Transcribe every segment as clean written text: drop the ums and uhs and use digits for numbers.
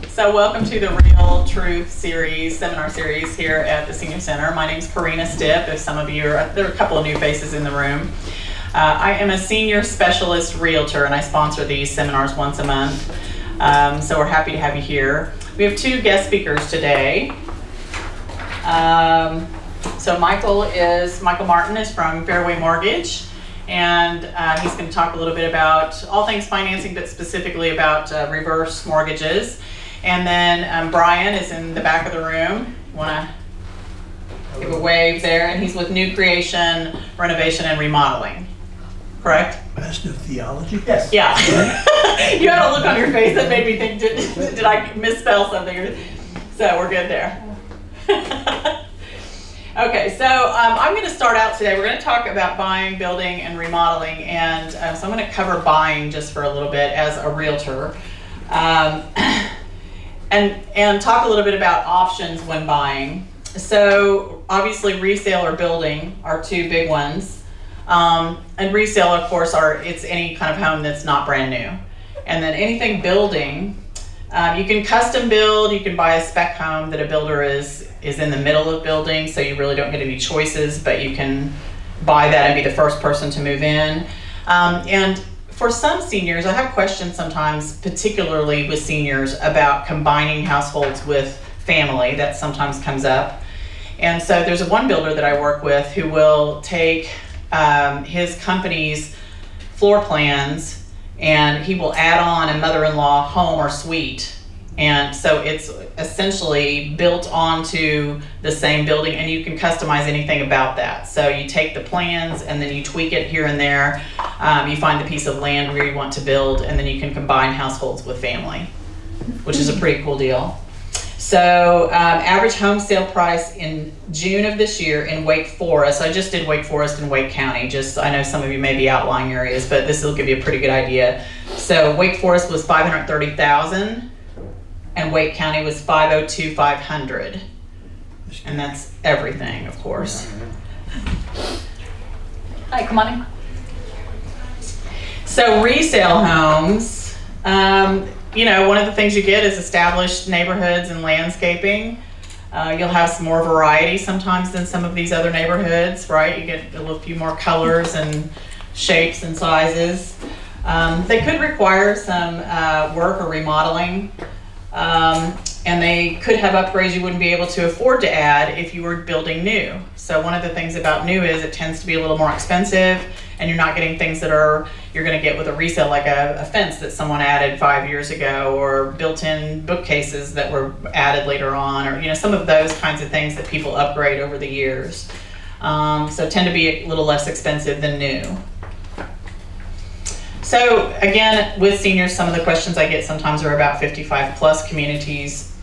So welcome to the Real Truth series, seminar series here at the Senior Center. My name is Karena Stipp. If some of you are, there are a couple of new faces in the room. I am a senior specialist realtor and I sponsor these seminars once a month. So we're happy to have you here. We have two guest speakers today. So Michael Martin is from Fairway Mortgage, and he's going to talk a little bit about all things financing, but specifically about reverse mortgages. And then Brian is in the back of the room. Want to give a wave there, and he's with New Creation, Renovation, and Remodeling. Correct? Master of Theology? Yes. Yeah. You had a look on your face that made me think, did I misspell something? So we're good there. Okay, so I'm going to start out today. We're going to talk about buying, building, and remodeling, and so I'm going to cover buying just for a little bit as a realtor, and talk a little bit about options when buying. So obviously resale or building are two big ones, and resale, of course, it's any kind of home that's not brand new, and then anything building. You can custom build, you can buy a spec home that a builder is in the middle of building, so you really don't get any choices, but you can buy that and be the first person to move in. And for some seniors, I have questions sometimes, particularly with seniors, about combining households with family. That sometimes comes up. And so there's one builder that I work with who will take his company's floor plans and he will add on a mother-in-law home or suite. And so it's essentially built onto the same building, and you can customize anything about that. So you take the plans and then you tweak it here and there. You find the piece of land where you want to build, and then you can combine households with family, which is a pretty cool deal. So average home sale price in June of this year in Wake Forest. I just did Wake Forest and Wake County. I know some of you may be outlying areas, but this will give you a pretty good idea. So Wake Forest was $530,000 and Wake County was $502,500. And that's everything, of course. Hi, come on in. So resale homes, one of the things you get is established neighborhoods and landscaping. You'll have some more variety sometimes than some of these other neighborhoods, right? You get a few more colors and shapes and sizes. They could require some work or remodeling, and they could have upgrades you wouldn't be able to afford to add if you were building new. So one of the things about new is it tends to be a little more expensive, and you're not getting things that you're going to get with a resale, like a fence that someone added 5 years ago, or built-in bookcases that were added later on, or some of those kinds of things that people upgrade over the years. So tend to be a little less expensive than new. So again, with seniors, some of the questions I get sometimes are about 55 plus communities.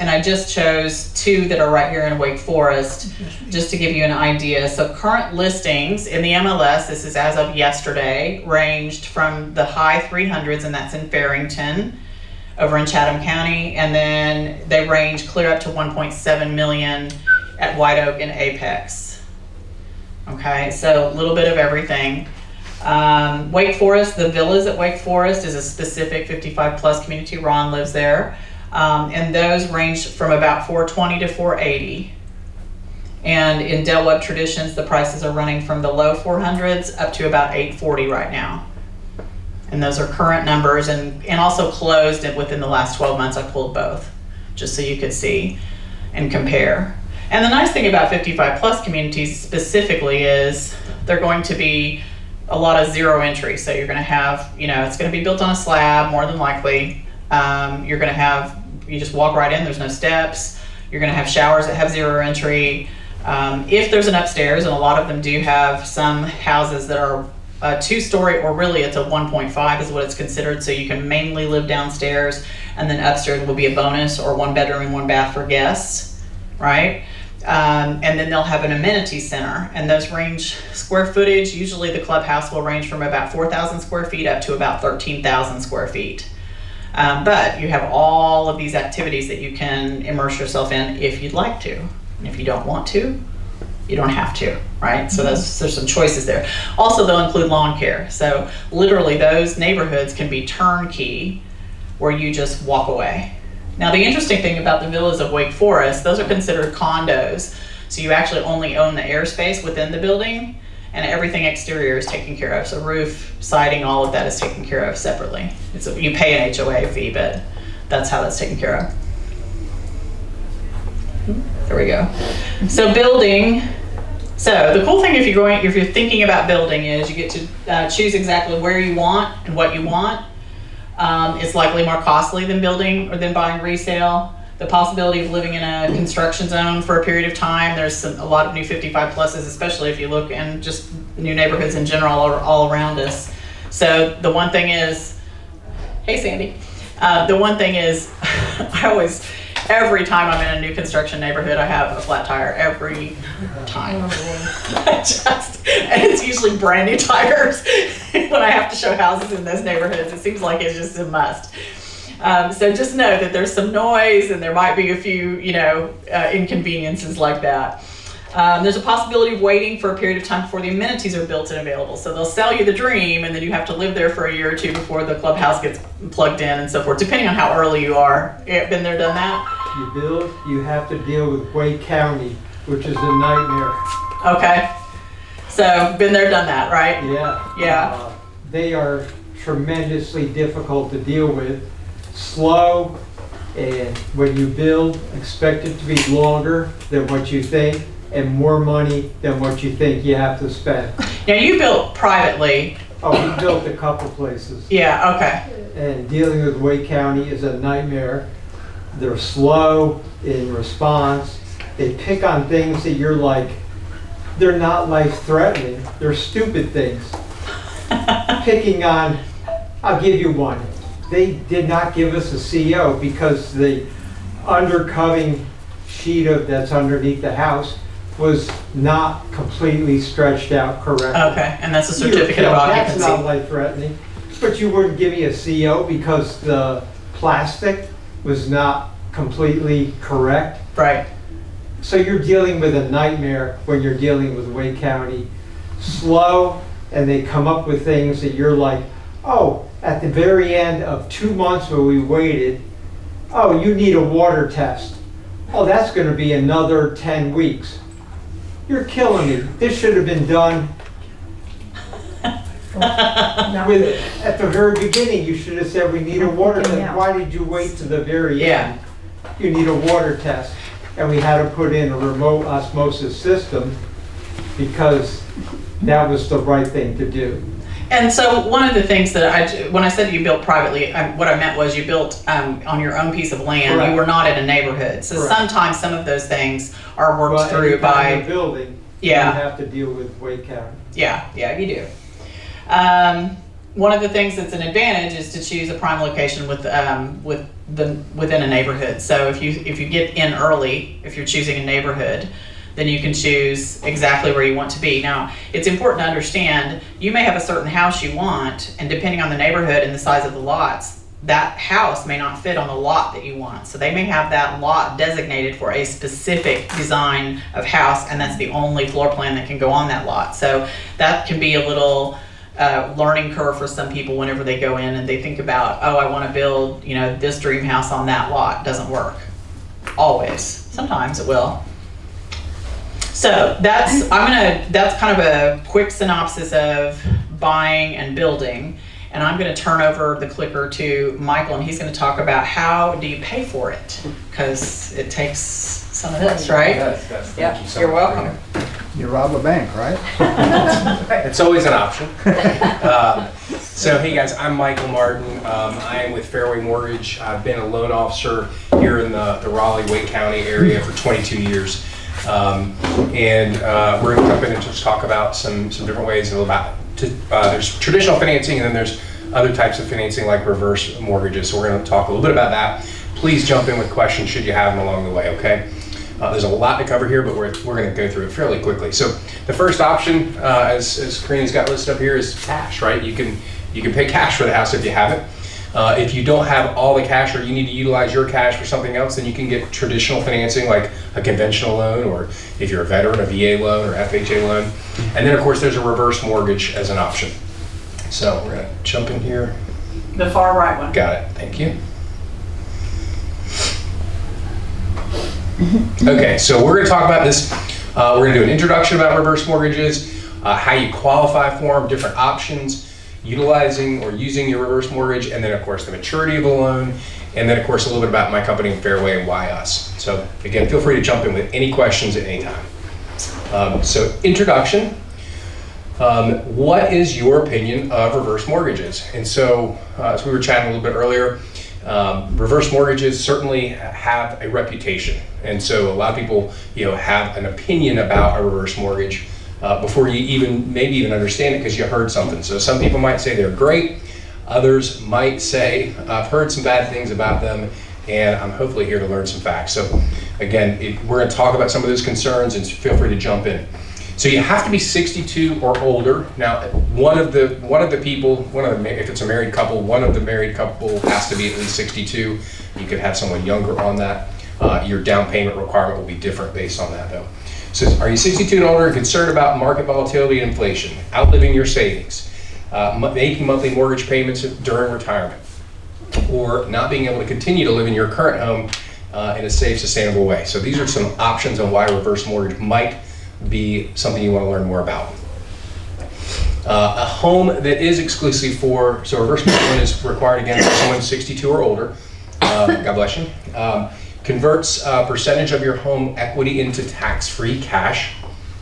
And I just chose two that are right here in Wake Forest, just to give you an idea. So current listings in the MLS, this is as of yesterday, ranged from the high 300s, and that's in Farrington, over in Chatham County, and then they range clear up to 1.7 million at White Oak and Apex. Okay, so a little bit of everything. Wake Forest, the villas at Wake Forest is a specific 55 plus community. Ron lives there. And those range from about $420 to $480. And in Del Webb Traditions, the prices are running from the low 400s up to about $840 right now. And those are current numbers, and also closed within the last 12 months. I pulled both just so you could see and compare. And the nice thing about 55 plus communities specifically is they're going to be a lot of zero entry. So you're going to have, it's going to be built on a slab more than likely. You're going to have, you just walk right in, there's no steps. You're going to have showers that have zero entry. If there's an upstairs, and a lot of them do have some houses that are a 2-story, or really it's a 1.5 is what it's considered. So you can mainly live downstairs, and then upstairs will be a bonus, or 1 bedroom and 1 bath for guests, right? And then they'll have an amenity center, and those range square footage. Usually the clubhouse will range from about 4,000 square feet up to about 13,000 square feet. But you have all of these activities that you can immerse yourself in if you'd like to. And if you don't want to, you don't have to, right? So there's some choices there. Also, they'll include lawn care. So literally those neighborhoods can be turnkey, where you just walk away. Now, the interesting thing about the villas of Wake Forest, those are considered condos. So you actually only own the airspace within the building, and everything exterior is taken care of. So roof, siding, all of that is taken care of separately. You pay an HOA fee, but that's how that's taken care of. There we go. So building. So the cool thing if you're thinking about building is you get to choose exactly where you want and what you want. It's likely more costly than building or than buying resale. The possibility of living in a construction zone for a period of time. There's a lot of new 55 pluses, especially if you look in just new neighborhoods in general all around us. So the one thing is, hey Sandy, the one thing is every time I'm in a new construction neighborhood, I have a flat tire every time. And it's usually brand new tires when I have to show houses in those neighborhoods. It seems like it's just a must. So just know that there's some noise and there might be a few, inconveniences like that. There's a possibility of waiting for a period of time before the amenities are built and available. So they'll sell you the dream and then you have to live there for a year or two before the clubhouse gets plugged in and so forth, depending on how early you are. Been there, done that? You build, you have to deal with Wake County, which is a nightmare. Okay. So been there, done that, right? Yeah. Yeah. They are tremendously difficult to deal with. Slow, and when you build, expect it to be longer than what you think and more money than what you think you have to spend. Now you built privately. Oh, we built a couple places. Yeah, okay. And dealing with Wake County is a nightmare. They're slow in response. They pick on things that you're like, they're not life-threatening. They're stupid things. Picking on, I'll give you one. They did not give us a CO because the undercutting sheet that's underneath the house was not completely stretched out correctly. Okay, and that's a certificate of occupancy. That's not life-threatening. But you wouldn't give me a CO because the plastic was not completely correct. Right. So you're dealing with a nightmare when you're dealing with Wake County. Slow, and they come up with things that you're like, oh, at the very end of 2 months where we waited, oh, you need a water test. Oh, that's going to be another 10 weeks. You're killing me. This should have been done at the very beginning. You should have said we need a water test. Why did you wait to the very end? You need a water test. And we had to put in a remote osmosis system because that was the right thing to do. And so one of the things that when I said you built privately, what I meant was you built on your own piece of land. Correct. You were not in a neighborhood. So Correct. Sometimes some of those things are worked through by building. Yeah. You have to deal with Wake County. Yeah, you do. One of the things that's an advantage is to choose a prime location within a neighborhood. So if you get in early, if you're choosing a neighborhood, then you can choose exactly where you want to be. Now, it's important to understand you may have a certain house you want, and depending on the neighborhood and the size of the lots, that house may not fit on the lot that you want. So they may have that lot designated for a specific design of house, and that's the only floor plan that can go on that lot. So that can be a little learning curve for some people whenever they go in and they think about, oh, I want to build, this dream house on that lot. Doesn't work always. Sometimes it will. So that's kind of a quick synopsis of buying and building. And I'm going to turn over the clicker to Michael, and he's going to talk about how do you pay for it, because it takes some of this, right? Yes. Yeah, Thank you so you're much. welcome. You rob a bank, right? It's always an option. So hey guys, I'm Michael Martin. I am with Fairway Mortgage. I've been a loan officer here in the Raleigh-Wake County area for 22 years. And we're going to jump in and just talk about some different ways there's traditional financing, and then there's other types of financing like reverse mortgages. So we're going to talk a little bit about that. Please jump in with questions should you have them along the way, okay? There's a lot to cover here, but we're going to go through it fairly quickly. So the first option, as Karena's got listed up here, is cash, right? You can pay cash for the house if you have it. If you don't have all the cash, or you need to utilize your cash for something else, then you can get traditional financing like a conventional loan, or if you're a veteran, a VA loan or FHA loan. And then of course there's a reverse mortgage as an option. So we're going to jump in here. The far right one. Got it, thank you. Okay, so we're going to talk about this. We're going to do an introduction about reverse mortgages, how you qualify for them, different options, utilizing or using your reverse mortgage, and then of course the maturity of the loan, and then of course a little bit about my company and Fairway and why us. So again, feel free to jump in with any questions at any time. So introduction. What is your opinion of reverse mortgages? And so, as we were chatting a little bit earlier, reverse mortgages certainly have a reputation. And so a lot of people, have an opinion about a reverse mortgage before you maybe even understand it because you heard something. So some people might say they're great. Others might say, I've heard some bad things about them, and I'm hopefully here to learn some facts. So again, we're going to talk about some of those concerns, and feel free to jump in. So you have to be 62 or older. Now, if it's a married couple, one of the married couple has to be at least 62. You could have someone younger on that. Your down payment requirement will be different based on that, though. So, are you 62 and older and concerned about market volatility and inflation, outliving your savings, making monthly mortgage payments during retirement, or not being able to continue to live in your current home in a safe, sustainable way? So these are some options on why reverse mortgage might be something you want to learn more about. A home that is exclusive so reverse mortgage is required again for someone 62 or older. God bless you. Converts a percentage of your home equity into tax-free cash.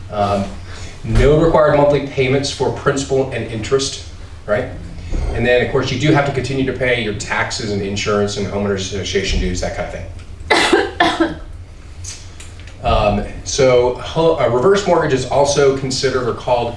No required monthly payments for principal and interest, right? And then of course you do have to continue to pay your taxes and insurance and homeowners association dues, that kind of thing. So a reverse mortgage is also considered or called,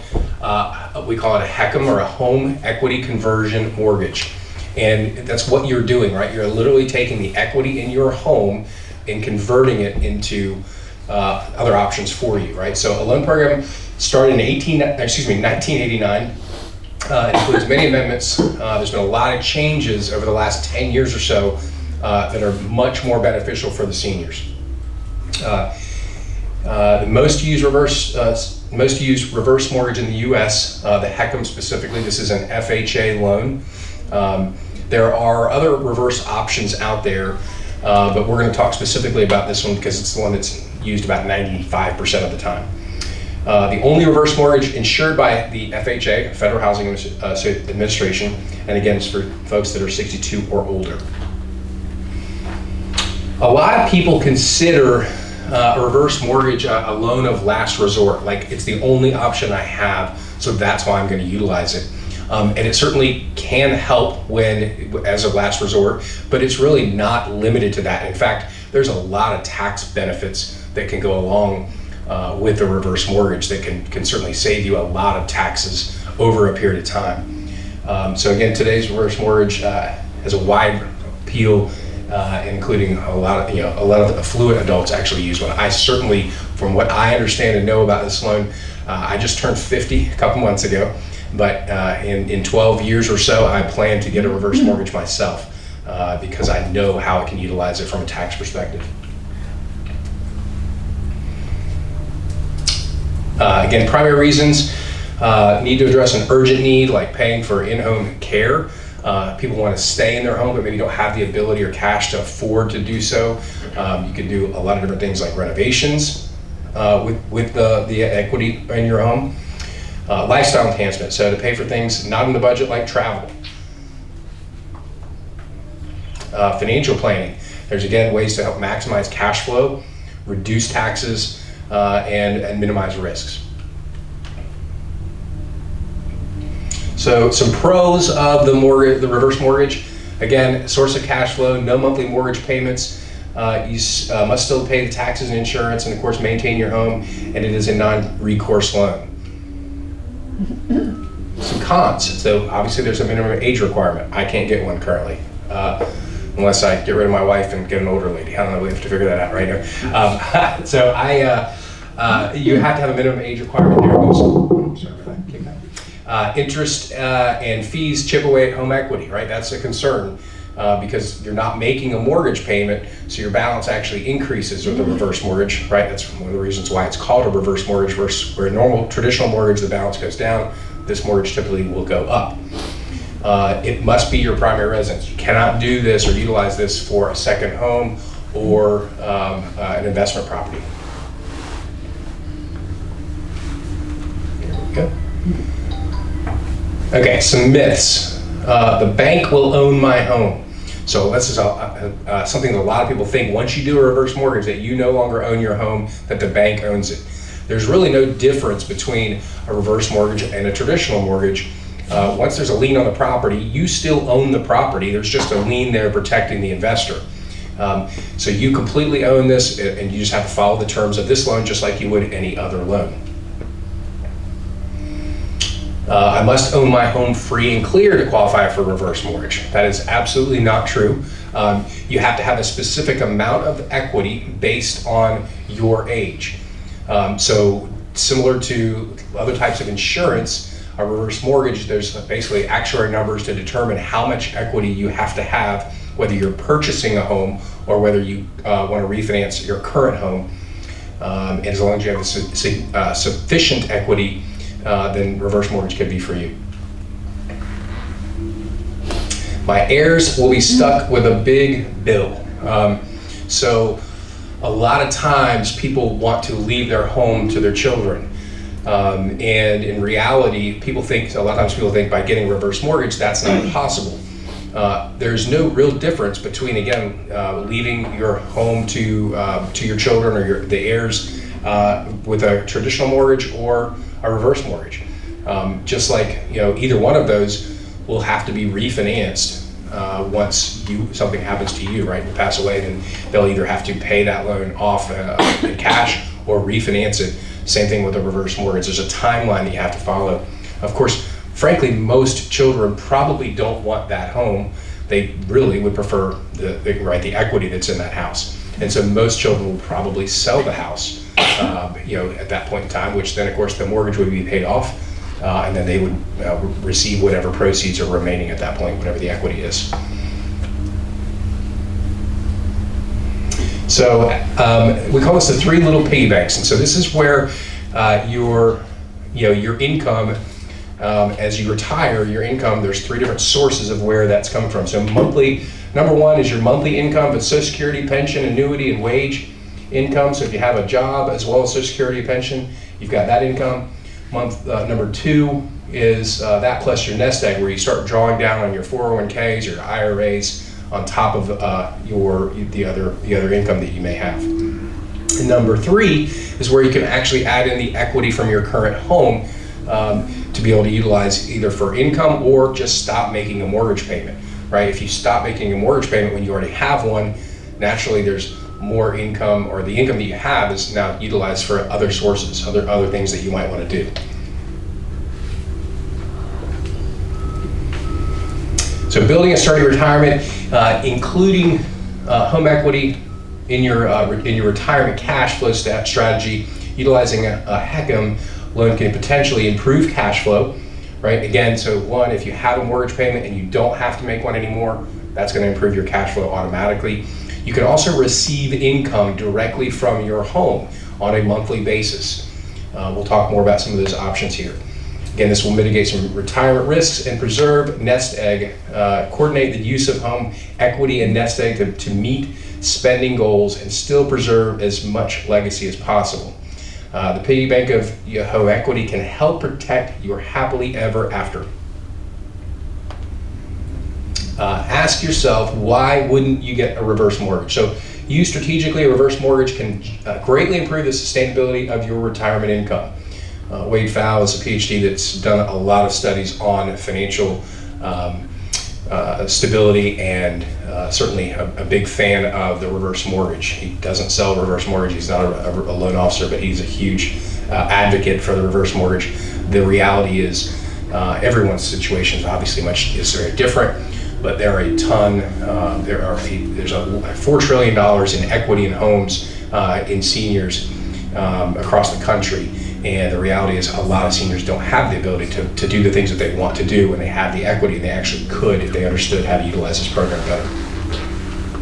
we call it a HECM, or a home equity conversion mortgage. And that's what you're doing, right? You're literally taking the equity in your home and converting it into other options for you, right? So a loan program started in 1989. It includes many amendments. There's been a lot of changes over the last 10 years or so that are much more beneficial for the seniors. The most used reverse mortgage in the U.S., the HECM specifically. This is an FHA loan. There are other reverse options out there, but we're going to talk specifically about this one because it's the one that's used about 95% of the time. The only reverse mortgage insured by the FHA, Federal Housing Administration, and again, it's for folks that are 62 or older. A lot of people consider a reverse mortgage a loan of last resort, like it's the only option I have, so that's why I'm going to utilize it. And it certainly can help as a last resort, but it's really not limited to that. In fact, there's a lot of tax benefits that can go along with a reverse mortgage that can certainly save you a lot of taxes over a period of time. So again, today's reverse mortgage has a wide appeal, including a lot of affluent adults actually use one. I certainly, from what I understand and know about this loan, I just turned 50 a couple months ago, but in 12 years or so, I plan to get a reverse mortgage myself because I know how I can utilize it from a tax perspective. Again, primary reasons need to address an urgent need like paying for in-home care. People want to stay in their home, but maybe don't have the ability or cash to afford to do so. You can do a lot of different things like renovations with the equity in your home. Lifestyle enhancement, so to pay for things not in the budget like travel. Financial planning, there's again ways to help maximize cash flow, reduce taxes, and minimize risks. So some pros of the reverse mortgage. Again, source of cash flow, no monthly mortgage payments. You must still pay the taxes and insurance, and of course maintain your home, and it is a non-recourse loan. Some cons. So obviously there's a minimum age requirement. I can't get one currently, unless I get rid of my wife and get an older lady. I don't know, we have to figure that out right now. So you have to have a minimum age requirement there. Sorry for that. Interest and fees chip away at home equity, right? That's a concern because you're not making a mortgage payment, so your balance actually increases with a reverse mortgage, right? That's one of the reasons why it's called a reverse mortgage versus where a normal traditional mortgage, the balance goes down. This mortgage typically will go up. It must be your primary residence. You cannot do this or utilize this for a second home or an investment property. There we go. Okay, some myths. The bank will own my home. So this is something that a lot of people think. Once you do a reverse mortgage, that you no longer own your home, that the bank owns it. There's really no difference between a reverse mortgage and a traditional mortgage. Once there's a lien on the property, you still own the property. There's just a lien there protecting the investor. So you completely own this, and you just have to follow the terms of this loan just like you would any other loan. I must own my home free and clear to qualify for a reverse mortgage. That is absolutely not true. You have to have a specific amount of equity based on your age. So similar to other types of insurance, a reverse mortgage, there's basically actuary numbers to determine how much equity you have to have, whether you're purchasing a home or whether you want to refinance your current home. And as long as you have sufficient equity, then reverse mortgage could be for you. My heirs will be stuck with a big bill. So a lot of times people want to leave their home to their children. And in reality, a lot of times people think by getting a reverse mortgage, that's not possible. There's no real difference between, again, leaving your home to your children or the heirs with a traditional mortgage or a reverse mortgage. Just like, either one of those will have to be refinanced once something happens to you, right? You pass away, then they'll either have to pay that loan off in cash or refinance it. Same thing with a reverse mortgage. There's a timeline that you have to follow. Of course, frankly, most children probably don't want that home. They really would prefer the equity that's in that house. And so most children will probably sell the house, at that point in time, which then of course the mortgage would be paid off, and then they would receive whatever proceeds are remaining at that point, whatever the equity is. So we call this the three little piggy banks. And so this is where your income, as you retire, your income, there's three different sources of where that's coming from. So monthly, number one is your monthly income, but Social Security, pension, annuity, and wage income. So if you have a job as well as Social Security, pension, you've got that income. Number two is that plus your nest egg, where you start drawing down on your 401ks, your IRAs, on top of the other income that you may have. And number three is where you can actually add in the equity from your current home to be able to utilize either for income or just stop making a mortgage payment, right? If you stop making a mortgage payment when you already have one, naturally there's more income, or the income that you have is now utilized for other sources, other things that you might want to do. So building a sturdy retirement, including home equity in your retirement cash flow strategy, utilizing a HECM loan can potentially improve cash flow, right? Again, so one, if you have a mortgage payment and you don't have to make one anymore, that's going to improve your cash flow automatically. You can also receive income directly from your home on a monthly basis. We'll talk more about some of those options here. Again, this will mitigate some retirement risks and preserve nest egg, coordinate the use of home equity and nest egg to meet spending goals and still preserve as much legacy as possible. The piggy bank of home equity can help protect your happily ever after. Ask yourself, why wouldn't you get a reverse mortgage? So use strategically, a reverse mortgage can greatly improve the sustainability of your retirement income. Wade Pfau is a PhD that's done a lot of studies on financial stability, and certainly a big fan of the reverse mortgage. He doesn't sell reverse mortgage, he's not a loan officer, but he's a huge advocate for the reverse mortgage. The reality is everyone's situation is obviously is very different, but there are a ton, there's $4 trillion in equity in homes in seniors across the country. And the reality is a lot of seniors don't have the ability to do the things that they want to do when they have the equity, and they actually could if they understood how to utilize this program better.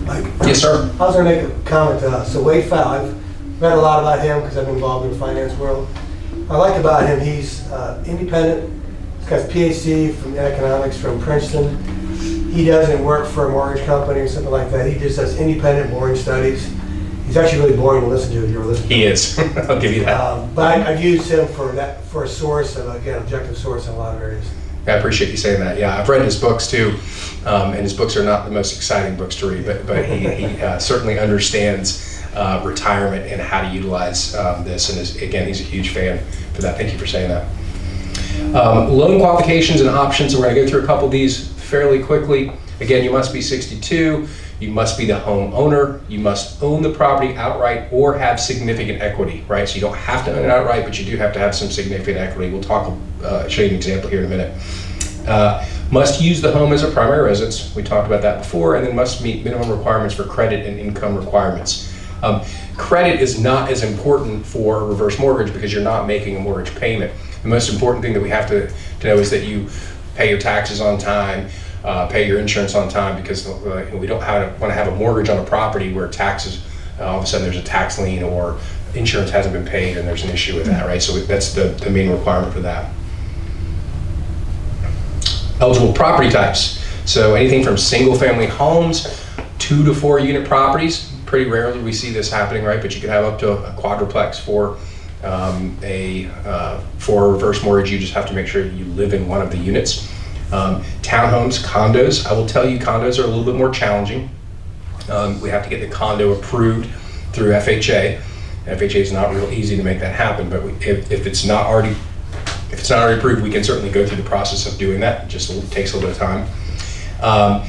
Mike? Yes, sir. I was going to make a comment. So Wade Pfau, I've read a lot about him because I've been involved in the finance world. What I like about him, he's independent. He's got his PhD from economics from Princeton. He doesn't work for a mortgage company or something like that. He just does independent, boring studies. He's actually really boring to listen to if you ever listen to him. He is. I'll give you that. But I've used him for a source of, again, objective source in a lot of areas. I appreciate you saying that. Yeah, I've read his books too, and his books are not the most exciting books to read, but he certainly understands retirement and how to utilize this. And again, he's a huge fan for that. Thank you for saying that. Loan qualifications and options. We're going to go through a couple of these fairly quickly. Again, you must be 62. You must be the homeowner. You must own the property outright or have significant equity, right? So you don't have to own it outright, but you do have to have some significant equity. We'll show you an example here in a minute. Must use the home as a primary residence. We talked about that before, and then must meet minimum requirements for credit and income requirements. Credit is not as important for a reverse mortgage because you're not making a mortgage payment. The most important thing that we have to know is that you pay your taxes on time, pay your insurance on time, because we don't want to have a mortgage on a property where taxes, all of a sudden there's a tax lien or insurance hasn't been paid and there's an issue with that, right? So that's the main requirement for that. Eligible property types. So anything from single family homes, 2 to 4 unit properties. Pretty rarely we see this happening, right? But you could have up to a quadruplex for a reverse mortgage. You just have to make sure you live in one of the units. Townhomes, condos. I will tell you, condos are a little bit more challenging. We have to get the condo approved through FHA. FHA is not real easy to make that happen, but if it's not already approved, we can certainly go through the process of doing that. It just takes a little bit of time.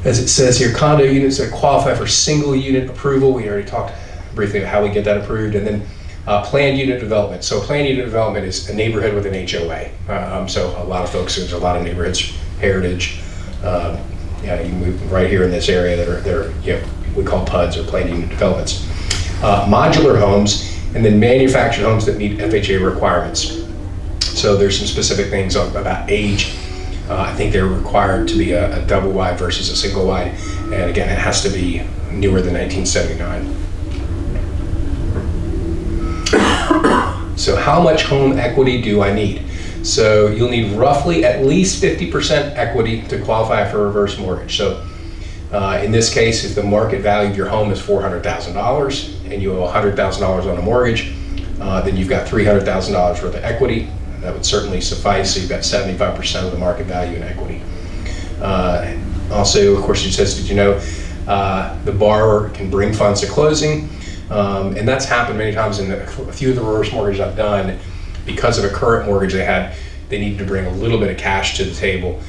As it says here, condo units that qualify for single unit approval. We already talked briefly about how we get that approved. And then planned unit development. So planned unit development is a neighborhood with an HOA. So a lot of folks, there's a lot of neighborhoods, Heritage, you move right here in this area that are we call PUDs or planned unit developments. Modular homes, and then manufactured homes that meet FHA requirements. So there's some specific things about age. I think they're required to be a double wide versus a single wide. And again, it has to be newer than 1979. So how much home equity do I need? So you'll need roughly at least 50% equity to qualify for a reverse mortgage. So in this case, if the market value of your home is $400,000 and you owe $100,000 on a mortgage, then you've got $300,000 worth of equity. That would certainly suffice. So you've got 75% of the market value in equity. Also, of course, it says, did you know the borrower can bring funds to closing? And that's happened many times in a few of the reverse mortgages I've done. Because of a current mortgage they needed to bring a little bit of cash to the table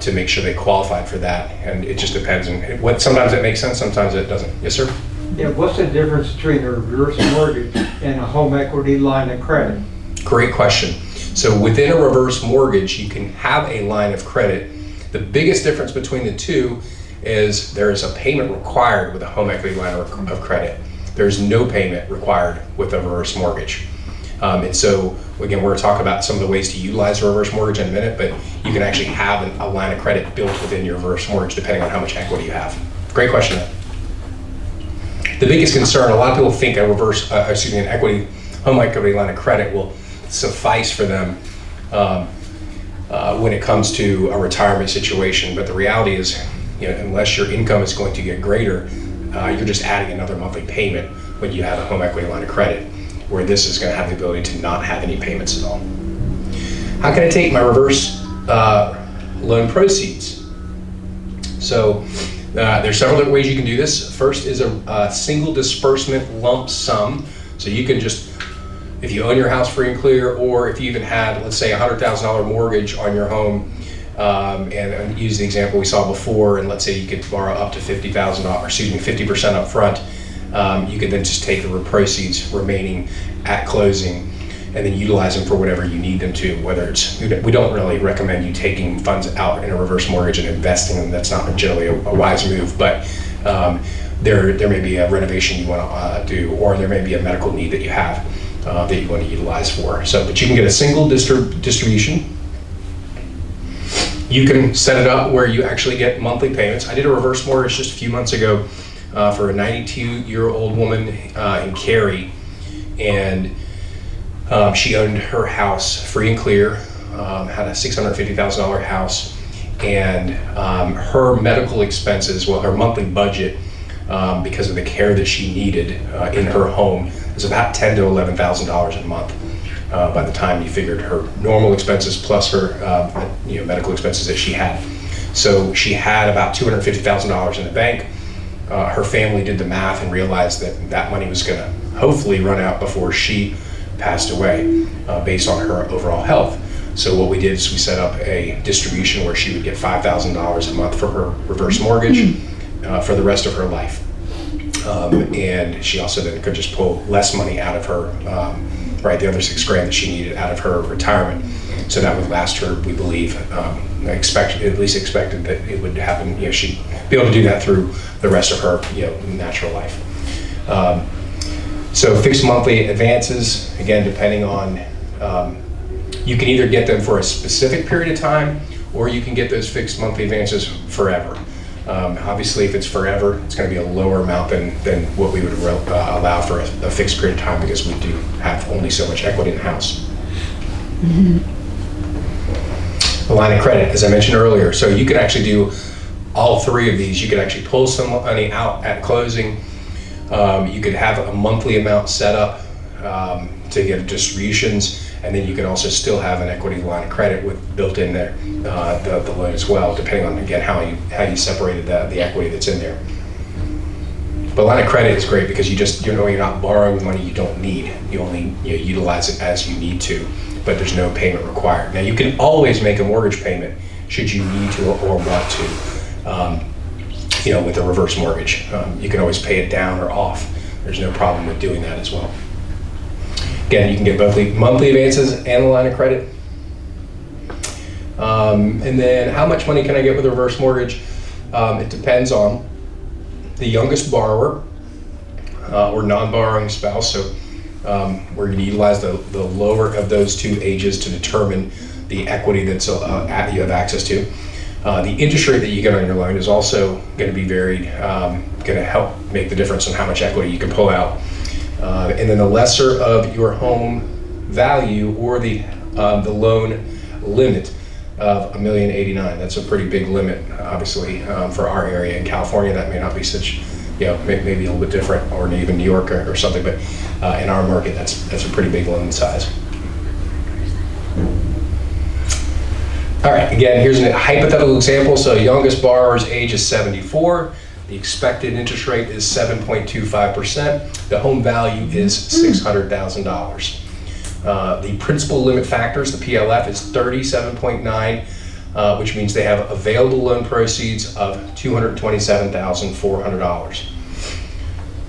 to make sure they qualified for that. And it just depends. And sometimes it makes sense, sometimes it doesn't. Yes, sir? Yeah, what's the difference between a reverse mortgage and a home equity line of credit? Great question. So within a reverse mortgage, you can have a line of credit. The biggest difference between the two is there is a payment required with a home equity line of credit. There's no payment required with a reverse mortgage. And so, again, we're going to talk about some of the ways to utilize a reverse mortgage in a minute, but you can actually have a line of credit built within your reverse mortgage depending on how much equity you have. Great question. The biggest concern, a lot of people think an home equity line of credit will suffice for them when it comes to a retirement situation. But the reality is, unless your income is going to get greater, you're just adding another monthly payment when you have a home equity line of credit, where this is going to have the ability to not have any payments at all. How can I take my reverse loan proceeds? So there's several different ways you can do this. First is a single disbursement lump sum. So you can just, if you own your house free and clear, or if you even had, let's say, $100,000 mortgage on your home, and use the example we saw before, and let's say you could borrow up to $50% up front, you could then just take the proceeds remaining at closing and then utilize them for whatever you need them to, whether it's, we don't really recommend you taking funds out in a reverse mortgage and investing them. That's not generally a wise move, but there may be a renovation you want to do, or there may be a medical need that you have that you want to utilize for. So, but you can get a single distribution. You can set it up where you actually get monthly payments. I did a reverse mortgage just a few months ago for a 92-year-old woman in Cary, and she owned her house free and clear, had a $650,000 house, and her medical expenses, well, her monthly budget, because of the care that she needed in her home, is about $10,000 to $11,000 a month. By the time you figured her normal expenses plus her medical expenses that she had. So she had about $250,000 in the bank. Her family did the math and realized that that money was going to hopefully run out before she passed away based on her overall health. So what we did is we set up a distribution where she would get $5,000 a month for her reverse mortgage for the rest of her life. And she also then could just pull less money out of her, the other $6,000 that she needed out of her retirement. So that would last her, we believe, expected that it would happen, she'd be able to do that through the rest of her, natural life. So fixed monthly advances, again, depending on, you can either get them for a specific period of time, or you can get those fixed monthly advances forever. Obviously, if it's forever, it's going to be a lower amount than what we would allow for a fixed period of time, because we do have only so much equity in the house. The line of credit, as I mentioned earlier, so you could actually do all three of these. You could actually pull some money out at closing. You could have a monthly amount set up to get distributions, and then you can also still have an equity line of credit with built in there the loan as well, depending on, again, how you separated the equity that's in there. But line of credit is great because you're not borrowing money you don't need. You only utilize it as you need to, but there's no payment required. Now you can always make a mortgage payment should you need to or want to. With a reverse mortgage, you can always pay it down or off. There's no problem with doing that as well. Again, you can get both monthly advances and the line of credit. And then how much money can I get with a reverse mortgage? It depends on the youngest borrower or non-borrowing spouse. So we're going to utilize the lower of those two ages to determine the equity that's you have access to. The interest rate that you get on your loan is also going to be varied, going to help make the difference on how much equity you can pull out. And then the lesser of your home value or the loan limit of $1,089,000. That's a pretty big limit, obviously, for our area. In California, that may not be such, maybe a little bit different, or even New York or something, but in our market, that's a pretty big loan size. All right, again, here's a hypothetical example. So youngest borrower's age is 74. The expected interest rate is 7.25%. The home value is $600,000. The principal limit factors, the PLF, is 37.9, which means they have available loan proceeds of $227,400.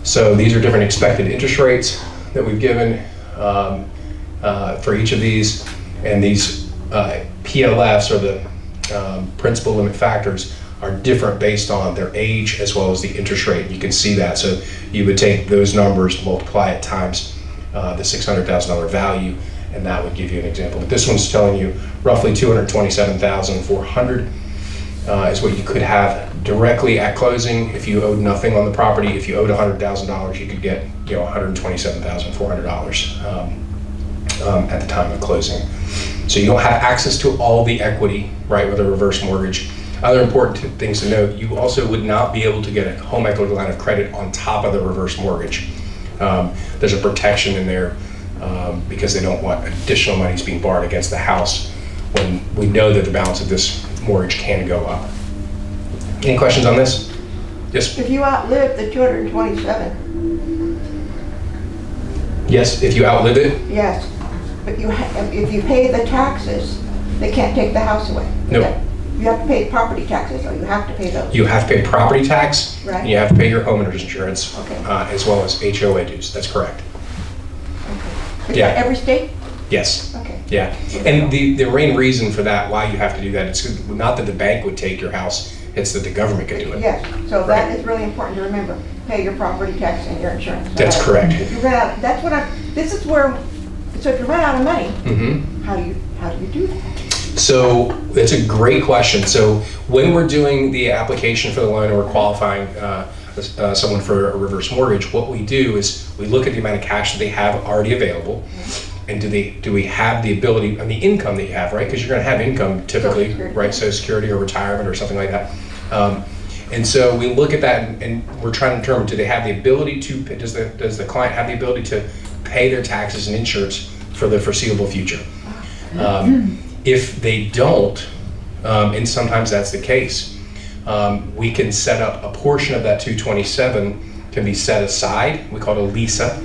So these are different expected interest rates that we've given for each of these, and these PLFs, or the principal limit factors, are different based on their age as well as the interest rate. You can see that. So you would take those numbers, multiply it times the $600,000 value, and that would give you an example. But this one's telling you roughly $227,400 is what you could have directly at closing if you owed nothing on the property. If you owed $100,000, you could get $127,400 at the time of closing. So you don't have access to all the equity, right, with a reverse mortgage. Other important things to note: you also would not be able to get a home equity line of credit on top of the reverse mortgage. There's a protection in there because they don't want additional monies being borrowed against the house when we know that the balance of this mortgage can go up. Any questions on this? Yes? If you outlive the 227. Yes, if you outlive it? Yes, but if you pay the taxes, they can't take the house away. No. You have to pay property taxes, or you have to pay those. You have to pay property tax, right, and you have to pay your homeowner's insurance, okay, as well as HOA dues. That's correct. Okay. Is that every state? Yes. Okay. Yeah, and the main reason for that, why you have to do that, it's not that the bank would take your house, it's that the government can do it. Yes, so that is really important to remember. Pay your property tax and your insurance. That's correct. If you run out, so if you run out of money, Mm-hmm. how do you do that? So that's a great question. So when we're doing the application for the loan and we're qualifying someone for a reverse mortgage, what we do is we look at the amount of cash that they have already available, And do we have the ability, and the income that you have, right? Because you're going to have income typically, right? Social Security or retirement or something like that. And so we look at that and we're trying to determine, do they have the ability to, does the client have the ability to pay their taxes and insurance for the foreseeable future? If they don't, and sometimes that's the case, we can set up a portion of that 227 can be set aside. We call it a LISA.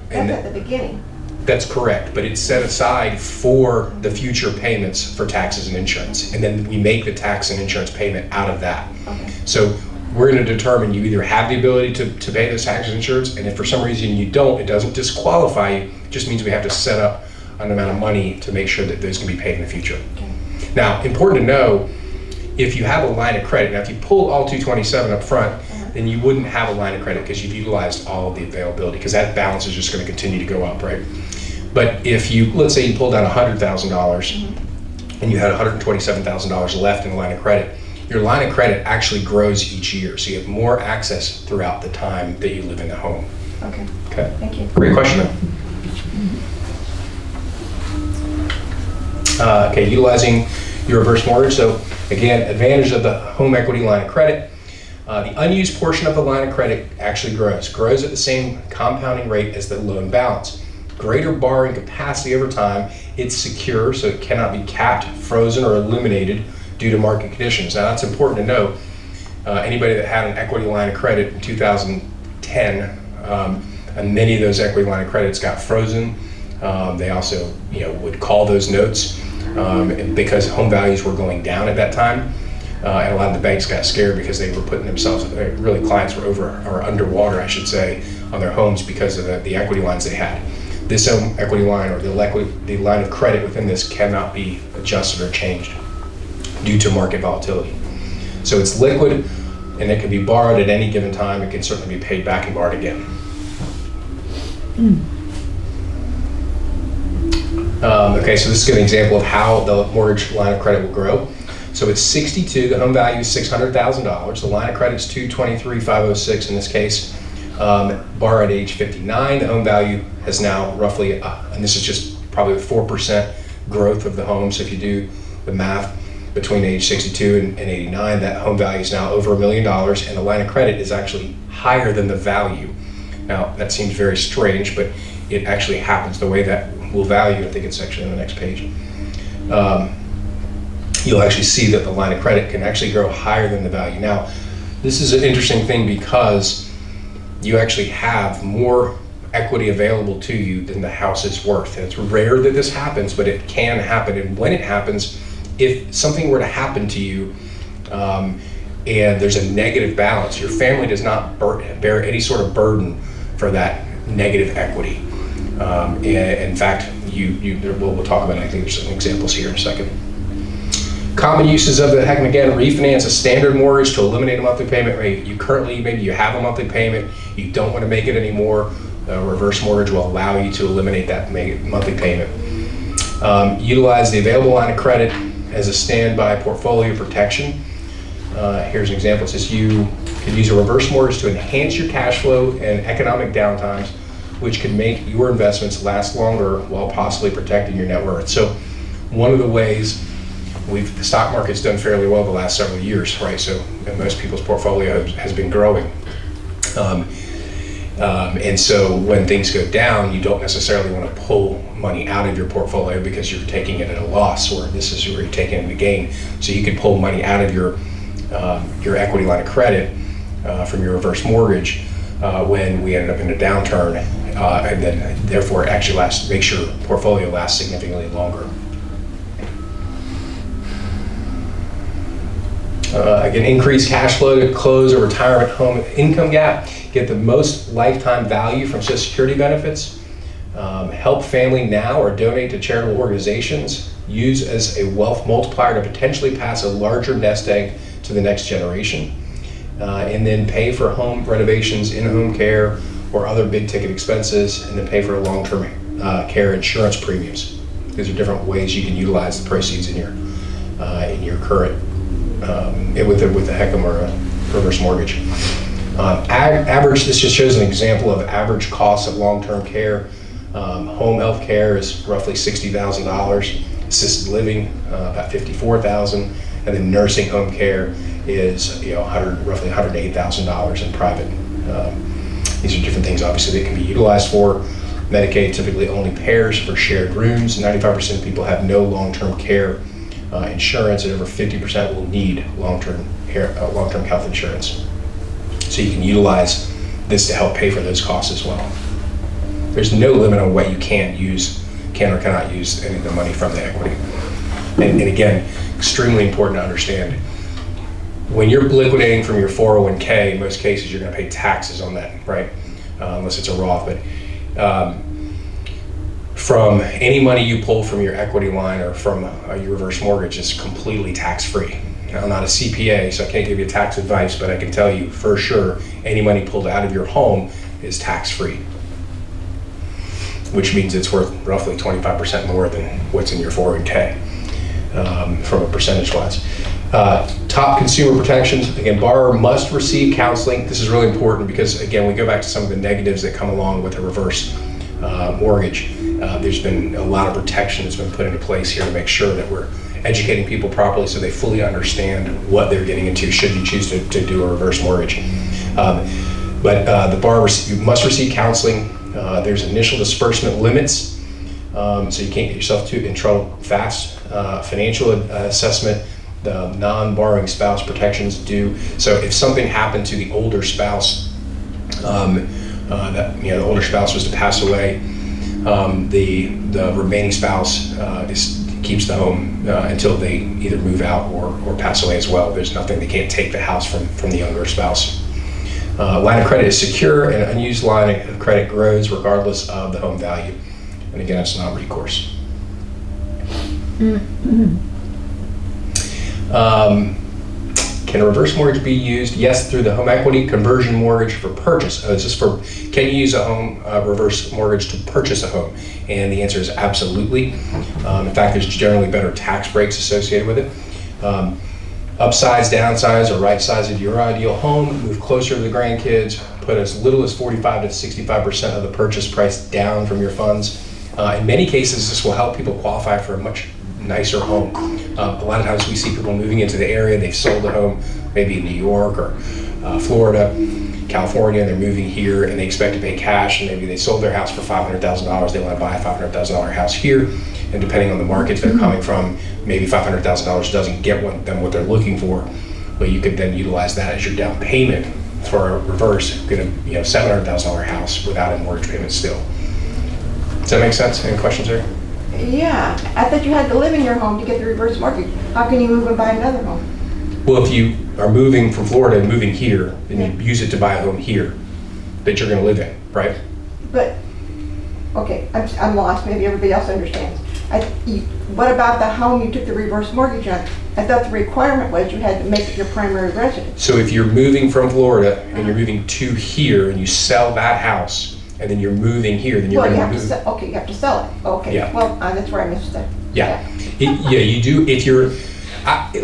That's at the beginning. That's correct, but it's set aside for the future payments for taxes and insurance, and then we make the tax and insurance payment out of that. Okay. So we're going to determine you either have the ability to pay those taxes and insurance, and if for some reason you don't, it doesn't disqualify you. It just means we have to set up an amount of money to make sure that those can be paid in the future. Okay. Now, important to know, if you have a line of credit, now if you pull all 227 up front, then you wouldn't have a line of credit because you've utilized all of the availability, because that balance is just going to continue to go up, right? But if you, let's say you pulled down $100,000 and you had $127,000 left in the line of credit, your line of credit actually grows each year. So you have more access throughout the time that you live in the home. Okay. Okay. Thank you. Great question, though. Okay, utilizing your reverse mortgage. So again, advantage of the home equity line of credit. The unused portion of the line of credit actually grows at the same compounding rate as the loan balance. Greater borrowing capacity over time. It's secure, so it cannot be capped, frozen, or eliminated due to market conditions. Now that's important to know. Anybody that had an equity line of credit in 2010, and many of those equity line of credits got frozen. They also, would call those notes because home values were going down at that time. And a lot of the banks got scared because they were putting themselves, really clients were underwater, I should say, on their homes because of the equity lines they had. This home equity line or the line of credit within this cannot be adjusted or changed due to market volatility. So it's liquid and it can be borrowed at any given time. It can certainly be paid back and borrowed again. Okay, so this is an example of how the mortgage line of credit will grow. So it's 62, the home value is $600,000. The line of credit is $223,506 in this case. Borrow at age 59, the home value has now roughly, and this is just probably the 4% growth of the home. So if you do the math between age 62 and 89, that home value is now over $1 million, and the line of credit is actually higher than the value. Now that seems very strange, but it actually happens the way that we'll value. I think it's actually on the next page. You'll actually see that the line of credit can actually grow higher than the value. Now, this is an interesting thing because you actually have more equity available to you than the house is worth. And it's rare that this happens, but it can happen. And when it happens, if something were to happen to you and there's a negative balance, your family does not bear any sort of burden for that negative equity. And in fact, we'll talk about it. I think there's some examples here in a second. Common uses of the heck, again, refinance a standard mortgage to eliminate a monthly payment. Maybe you have a monthly payment, you don't want to make it anymore. A reverse mortgage will allow you to eliminate that monthly payment. Utilize the available line of credit as a standby portfolio protection. Here's an example. It says you can use a reverse mortgage to enhance your cash flow and economic downtimes, which can make your investments last longer while possibly protecting your net worth. So one of the ways the stock market's done fairly well the last several years, right? So most people's portfolio has been growing. And so when things go down, you don't necessarily want to pull money out of your portfolio because you're taking it at a loss, or this is where you're taking it at a gain. So you can pull money out of your equity line of credit from your reverse mortgage when we ended up in a downturn, and then therefore it actually makes your portfolio last significantly longer. Again, increase cash flow to close a retirement home income gap, get the most lifetime value from Social Security benefits, help family now or donate to charitable organizations, use as a wealth multiplier to potentially pass a larger nest egg to the next generation, and then pay for home renovations, in-home care, or other big ticket expenses, and then pay for long-term care insurance premiums. These are different ways you can utilize the proceeds in your current with the HECM or a reverse mortgage. This just shows an example of average costs of long-term care Home health care is roughly $60,000. Assisted living, about $54,000. And then nursing home care is roughly $108,000 in private. These are different things, obviously, that can be utilized for. Medicaid typically only pairs for shared rooms. 95% of people have no long-term care insurance, and over 50% will need long-term health insurance. So you can utilize this to help pay for those costs as well. There's no limit on what you can or cannot use any of the money from the equity. And again, extremely important to understand, when you're liquidating from your 401k, in most cases you're going to pay taxes on that, right? Unless it's a Roth. But from any money you pull from your equity line or from your reverse mortgage is completely tax-free. Now, I'm not a CPA, so I can't give you tax advice, but I can tell you for sure any money pulled out of your home is tax-free, which means it's worth roughly 25% more than what's in your 401k from a percentage-wise. Top consumer protections, again, borrower must receive counseling. This is really important because, again, we go back to some of the negatives that come along with a reverse mortgage. There's been a lot of protection that's been put into place here to make sure that we're educating people properly so they fully understand what they're getting into should you choose to do a reverse mortgage. But the borrower must receive counseling. There's initial disbursement limits, so you can't get yourself in trouble fast. Financial assessment, the non-borrowing spouse protections due. So if something happened to the older spouse, the older spouse was to pass away, the remaining spouse keeps the home until they either move out or pass away as well. There's nothing, they can't take the house from the younger spouse. Line of credit is secure, and an unused line of credit grows regardless of the home value. And again, it's not recourse. Can a reverse mortgage be used? Yes, through the home equity conversion mortgage for purchase. Can you use a home reverse mortgage to purchase a home? And the answer is absolutely. In fact, there's generally better tax breaks associated with it. Upsize, downsize, or right size of your ideal home, move closer to the grandkids, put as little as 45 to 65% of the purchase price down from your funds. In many cases, this will help people qualify for a much nicer home. A lot of times we see people moving into the area, they've sold a home, maybe in New York or Florida, California, and they're moving here and they expect to pay cash, and maybe they sold their house for $500,000, they want to buy a $500,000 house here, and depending on the markets they're coming from, maybe $500,000 doesn't get them what they're looking for, but you could then utilize that as your down payment for a reverse, get a $700,000 house without a mortgage payment still. Does that make sense? Any questions there? Yeah, I thought you had to live in your home to get the reverse mortgage. How can you move and buy another home? Well, if you are moving from Florida and moving here, then you use it to buy a home here that you're going to live in, right? But, okay, I'm lost. Maybe everybody else understands. What about the home you took the reverse mortgage on? I thought the requirement was you had to make it your primary residence. So if you're moving from Florida and you're moving to here and you sell that house and then you're moving here, then you're Well, going to move. Okay, you have to sell it. Okay, Yeah. well, that's where I missed it. Yeah, you do. If you're,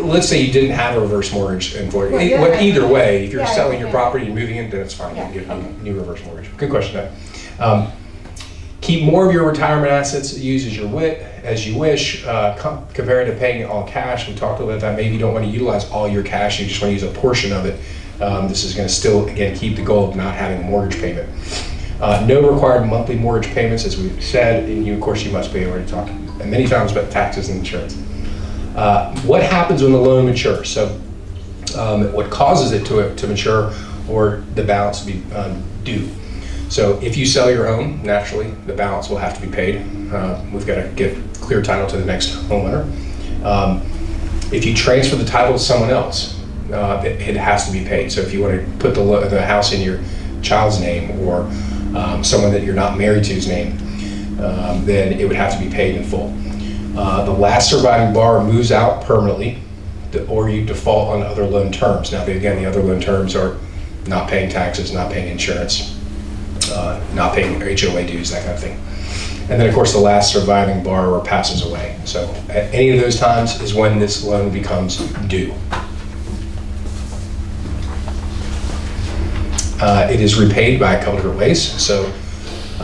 let's say you didn't have a reverse mortgage in Florida. Well, Either way, if you're Yeah, selling your yeah. property and moving in, then it's fine. Yeah, You can get a okay. new reverse mortgage. Good question, though. Keep more of your retirement assets, use as you wish, compared to paying it all cash. We talked about that. Maybe you don't want to utilize all your cash, you just want to use a portion of it. This is going to still, again, keep the goal of not having a mortgage payment. No required monthly mortgage payments, as we've said, and of course you must be already talking many times about taxes and insurance. What happens when the loan matures? So what causes it to mature or the balance to be due? So if you sell your home, naturally the balance will have to be paid. We've got to get clear title to the next homeowner. If you transfer the title to someone else, it has to be paid. So if you want to put the house in your child's name or someone that you're not married to's name, then it would have to be paid in full. The last surviving borrower moves out permanently, or you default on other loan terms. Now, again, the other loan terms are not paying taxes, not paying insurance, not paying HOA dues, that kind of thing. And then, of course, the last surviving borrower passes away. So at any of those times is when this loan becomes due. It is repaid by a couple different ways. So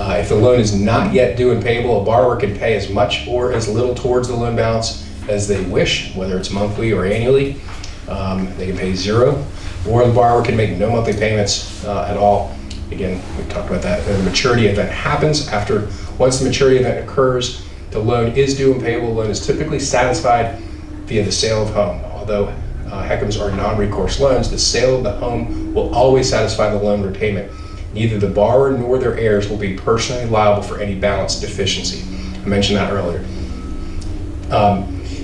If the loan is not yet due and payable, a borrower can pay as much or as little towards the loan balance as they wish, whether it's monthly or annually. They can pay zero, or the borrower can make no monthly payments at all. Again, we talked about that. The maturity event happens once the maturity event occurs, the loan is due and payable. The loan is typically satisfied via the sale of home. Although HECMs are non-recourse loans, the sale of the home will always satisfy the loan repayment. Neither the borrower nor their heirs will be personally liable for any balance deficiency. I mentioned that earlier.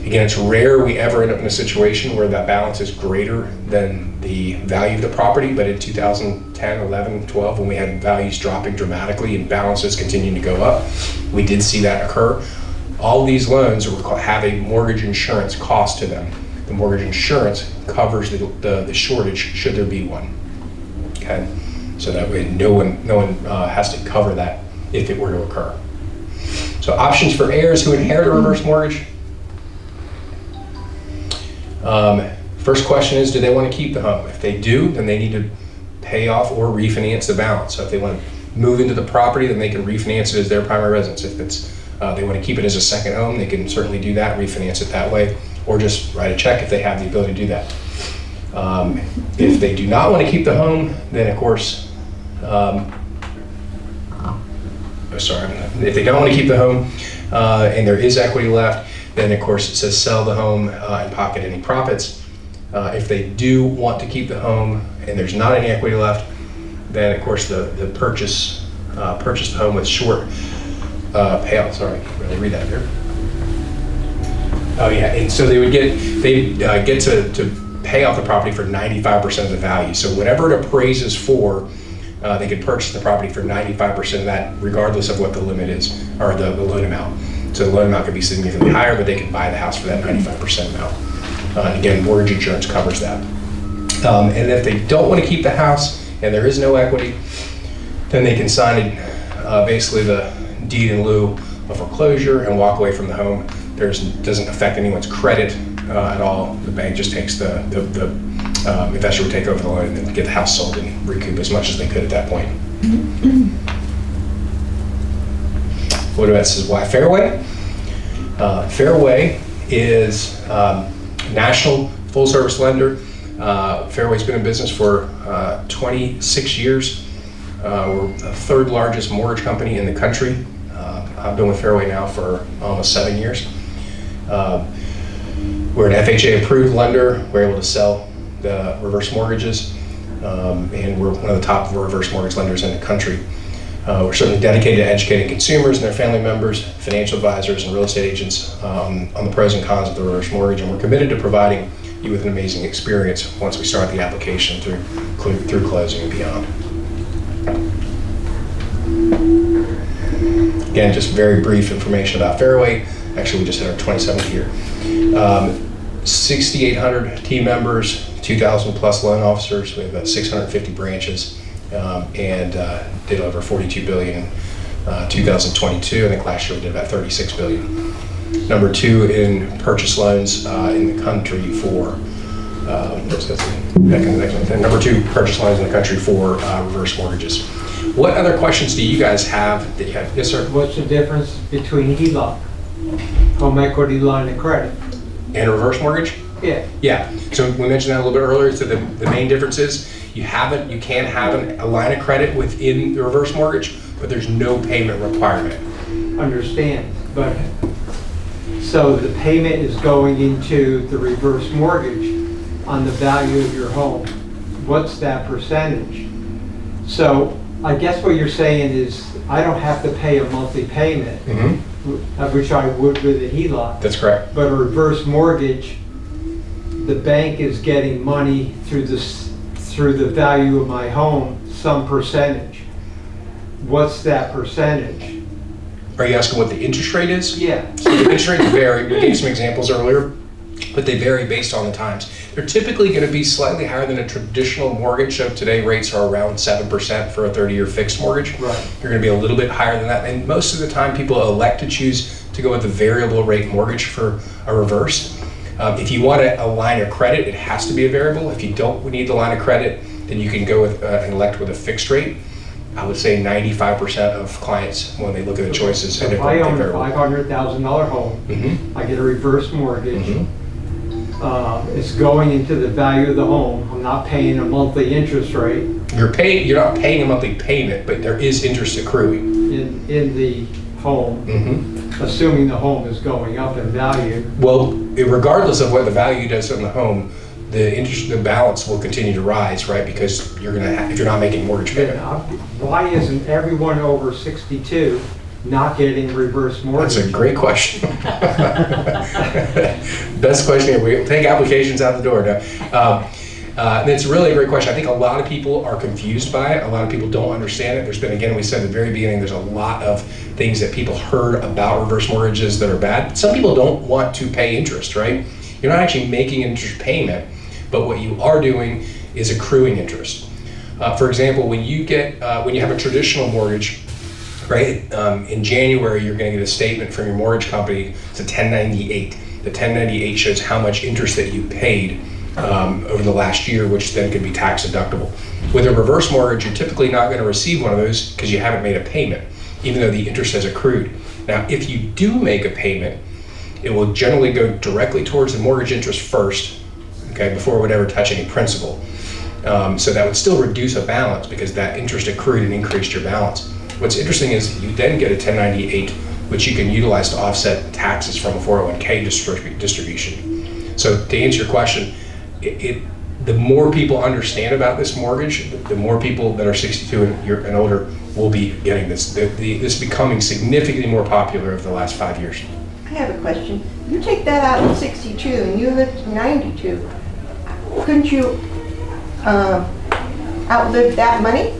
Again, it's rare we ever end up in a situation where that balance is greater than the value of the property, but in 2010, 11, 12, when we had values dropping dramatically and balances continuing to go up, we did see that occur. All these loans have a mortgage insurance cost to them. The mortgage insurance covers the shortage should there be one. Okay, so that way no one has to cover that if it were to occur. So options for heirs who inherit a reverse mortgage. First question is, do they want to keep the home? If they do, then they need to pay off or refinance the balance. So if they want to move into the property, then they can refinance it as their primary residence. If they want to keep it as a second home, they can certainly do that, refinance it that way, or just write a check if they have the ability to do that. If they do not want to keep the home, then of course, if they don't want to keep the home and there is equity left, then of course it says sell the home and pocket any profits. If they do want to keep the home and there's not any equity left, then of course the purchase the home with short payout. Sorry, let me read that here. Oh yeah, and so they get to pay off the property for 95% of the value. So whatever it appraises for, they could purchase the property for 95% of that, regardless of what the limit is or the loan amount. So the loan amount could be significantly higher, but they can buy the house for that 95% amount. And again, mortgage insurance covers that. And if they don't want to keep the house and there is no equity, then they can sign basically the deed in lieu of foreclosure and walk away from the home. Doesn't affect anyone's credit at all. The bank just takes the investor would take over the loan and then get the house sold and recoup as much as they could at that point. What about this is why Fairway? Fairway is national full service lender. Fairway's been in business for 26 years. We're the third largest mortgage company in the country. I've been with Fairway now for almost 7 years. We're an FHA approved lender. We're able to sell the reverse mortgages, and we're one of the top reverse mortgage lenders in the country. We're certainly dedicated to educating consumers and their family members, financial advisors, and real estate agents on the pros and cons of the reverse mortgage, and we're committed to providing you with an amazing experience once we start the application through closing and beyond. Again, just very brief information about Fairway. Actually, we just had our 27th year. 6,800 team members, 2,000 plus loan officers. We have about 650 branches, and did over $42 billion in 2022. I think last year we did about $36 billion. Number 2 in purchase loans in the country for. Number 2 purchase loans in the country for reverse mortgages. What other questions do you guys have that you have? Yes, sir. What's the difference between HELOC, home equity line of credit? And a reverse mortgage? Yeah. Yeah. So we mentioned that a little bit earlier. So the main difference is you can have a line of credit within the reverse mortgage, but there's no payment requirement. Understand, but so the payment is going into the reverse mortgage on the value of your home. What's that percentage? So I guess what you're saying is I don't have to pay a monthly payment, which I would with a HELOC. That's correct. But a reverse mortgage, the bank is getting money through the value of my home, some percentage. What's that percentage? Are you asking what the interest rate is? Yeah. So the interest rates vary. We gave some examples earlier, but they vary based on the times. They're typically going to be slightly higher than a traditional mortgage. So today rates are around 7% for a 30-year fixed mortgage. Right. You're going to be a little bit higher than that. And most of the time people elect to choose to go with a variable rate mortgage for a reverse. If you want a line of credit, it has to be a variable. If you don't need the line of credit, then you can go with and elect with a fixed rate. I would say 95% of clients, when they look at the choices, So end if up I going own a variable. $500,000 home, Mhm. I get a reverse mortgage. Mhm. It's going into the value of the home. I'm not paying a monthly interest rate You're not paying a monthly payment, but there is interest accruing. in the home, Mhm. assuming the home is going up in value. Well, regardless of what the value does on the home, the balance will continue to rise, right? Because if you're not making mortgage Then payment. why isn't everyone over 62 not getting reverse mortgage? That's a great question. Best question here. We'll take applications out the door now. And it's really a great question. I think a lot of people are confused by it. A lot of people don't understand it. There's been, again, we said at the very beginning, there's a lot of things that people heard about reverse mortgages that are bad. Some people don't want to pay interest, right? You're not actually making an interest payment, but what you are doing is accruing interest. For example, when you have a traditional mortgage, right? In January, you're going to get a statement from your mortgage company. It's a 1098. The 1098 shows how much interest that you paid over the last year, which then can be tax deductible. With a reverse mortgage, you're typically not going to receive one of those because you haven't made a payment, even though the interest has accrued. Now, if you do make a payment, it will generally go directly towards the mortgage interest first, okay, before it would ever touch any principal. So that would still reduce a balance because that interest accrued and increased your balance. What's interesting is you then get a 1098, which you can utilize to offset taxes from a 401k distribution. So to answer your question, the more people understand about this mortgage, the more people that are 62 and older will be getting this. This is becoming significantly more popular over the last 5 years. I have a question. You take that out at 62 and you live to 92. Couldn't you outlive that money?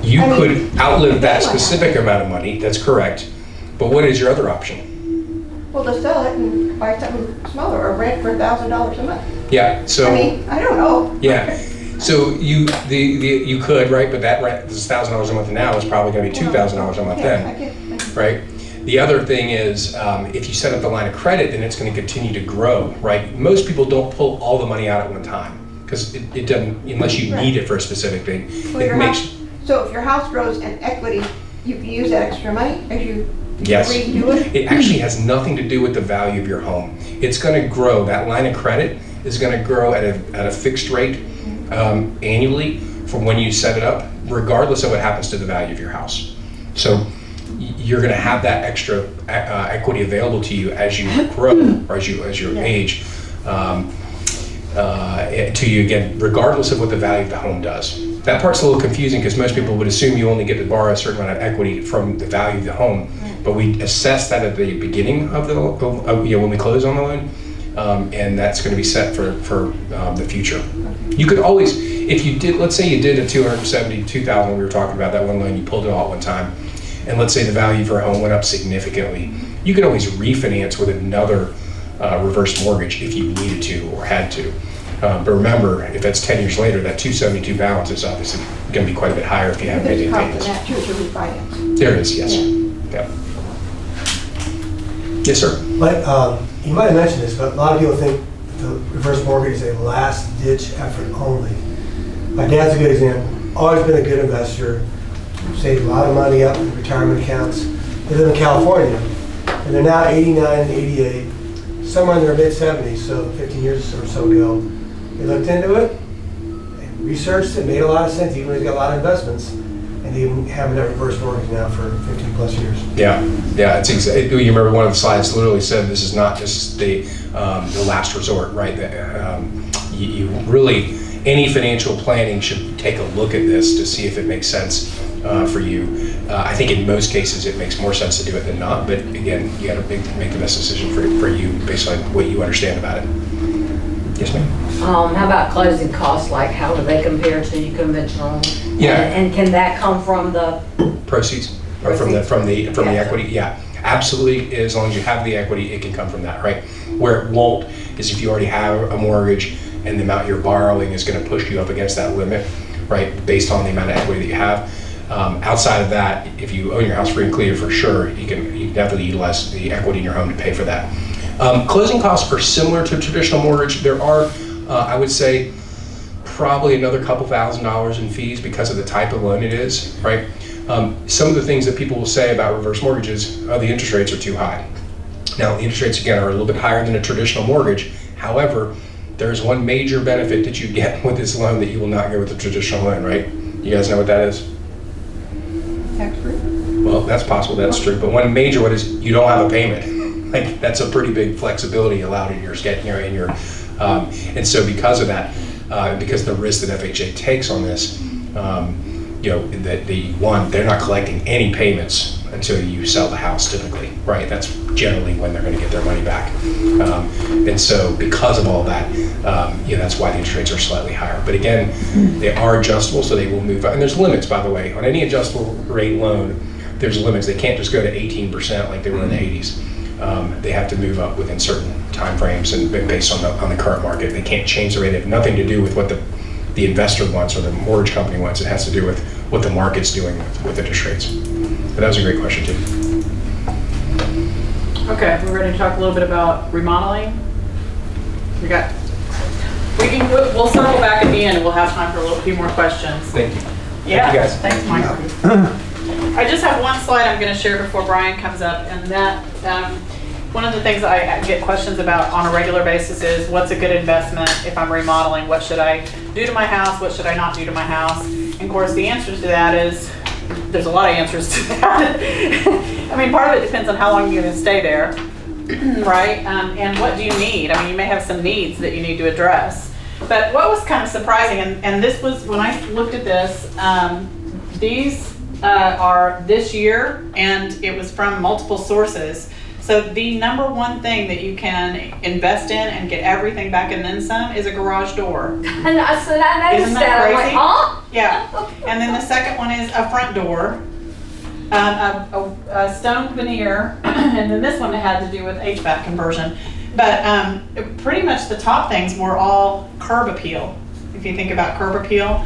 You I mean, could outlive that they might specific amount of money, that's correct. But what is your other option? Well, to sell it and buy something smaller or rent for $1,000 a month. Yeah, so. I mean, I don't know. Yeah, so you could, right, but that rent, this $1,000 a month now is probably gonna be $2,000 a month Yeah, then, I get. right? The other thing is, if you set up the line of credit, then it's gonna continue to grow, right? Most people don't pull all the money out at one time, because it doesn't, unless you need it for a specific thing. Well, It your makes, house, so if your house grows in equity, you can use that extra money as you yes. redo it? It actually has nothing to do with the value of your home. It's gonna grow, that line of credit is gonna grow at a fixed rate annually from when you set it up, regardless of what happens to the value of your house. So you're gonna have that extra equity available to you as you grow or as you age to you again, regardless of what the value of the home does. That part's a little confusing because most people would assume you only get to borrow a certain amount of equity from the value of the home, but we assess that at the beginning of the when we close on the loan, and that's going to be set for the future. You could always, if you did, let's say you did a $272,000, we were talking about that one loan, you pulled it all at one time, and let's say the value of your home went up significantly, you could always refinance with another reverse mortgage if you needed to or had to. But remember, if that's 10 years later, that 272 balance is obviously going to be quite a bit higher if you haven't made There's any a cost in payments. that too, to refinance. There is, yes. Yeah. Yes, sir. But you might have mentioned this, but a lot of people think the reverse mortgage is a last-ditch effort only. My dad's a good example. Always been a good investor, saved a lot of money up in retirement accounts. They live in California, and they're now 89 and 88, somewhere in their mid-70s, so 15 years or so ago. They looked into it, they researched it, made a lot of sense, even though he's got a lot of investments, and they have a reverse mortgage now for 15 plus years. Yeah, it's you remember one of the slides literally said this is not just the last resort, right? You really, any financial planning should take a look at this to see if it makes sense for you. I think in most cases it makes more sense to do it than not, but again, you got to make the best decision for you based on what you understand about it. Yes, ma'am. How about closing costs? Like, how do they compare to conventional? Yeah. And can that come from the? Proceeds or from the equity? Yeah, absolutely. As long as you have the equity, it can come from that, right? Where it won't is if you already have a mortgage and the amount you're borrowing is going to push you up against that limit, right? Based on the amount of equity that you have. Outside of that, if you own your house free and clear, for sure, you can definitely utilize the equity in your home to pay for that. Closing costs are similar to traditional mortgage. There are, I would say, probably another couple $1,000s in fees because of the type of loan it is, right? Some of the things that people will say about reverse mortgages are the interest rates are too high. Now, the interest rates, again, are a little bit higher than a traditional mortgage. However, there's one major benefit that you get with this loan that you will not get with a traditional loan, right? You guys know what that is? Tax-free? Well, that's possible, that's true. But one major one is you don't have a payment. Like, that's a pretty big flexibility allowed in your schedule, and so because of that, because the risk that FHA takes on this, they're not collecting any payments until you sell the house typically, right? That's generally when they're going to get their money back. And so because of all that, that's why the interest rates are slightly higher. But again, they are adjustable, so they will move. And there's limits, by the way. On any adjustable rate loan, there's limits. They can't just go to 18% like they were in the 80s. They have to move up within certain time frames and based on the current market. They can't change the rate. They have nothing to do with what the investor wants or the mortgage company wants. It has to do with what the market's doing with interest rates. But that was a great question too. Okay, we're ready to talk a little bit about remodeling. We'll circle back at the end. We'll have time for a few more questions. Thank you. Yeah, Thank you guys. Thanks, Mike. I just have one slide I'm going to share before Brian comes up, and that one of the things I get questions about on a regular basis is what's a good investment if I'm remodeling? What should I do to my house? What should I not do to my house? And of course, the answer to that is there's a lot of answers to that. I mean, part of it depends on how long you're going to stay there, right? And what do you need? I mean, you may have some needs that you need to address. But what was kind of surprising, and this was when I looked at this, these are this year, and it was from multiple sources. So the number one thing that you can invest in and get everything back and then some is a garage door. And I said, I noticed Isn't that. that I'm like, crazy? huh? Yeah. And then the second one is a front door, a stone veneer, and then this one had to do with HVAC conversion. But pretty much the top things were all curb appeal, if you think about curb appeal.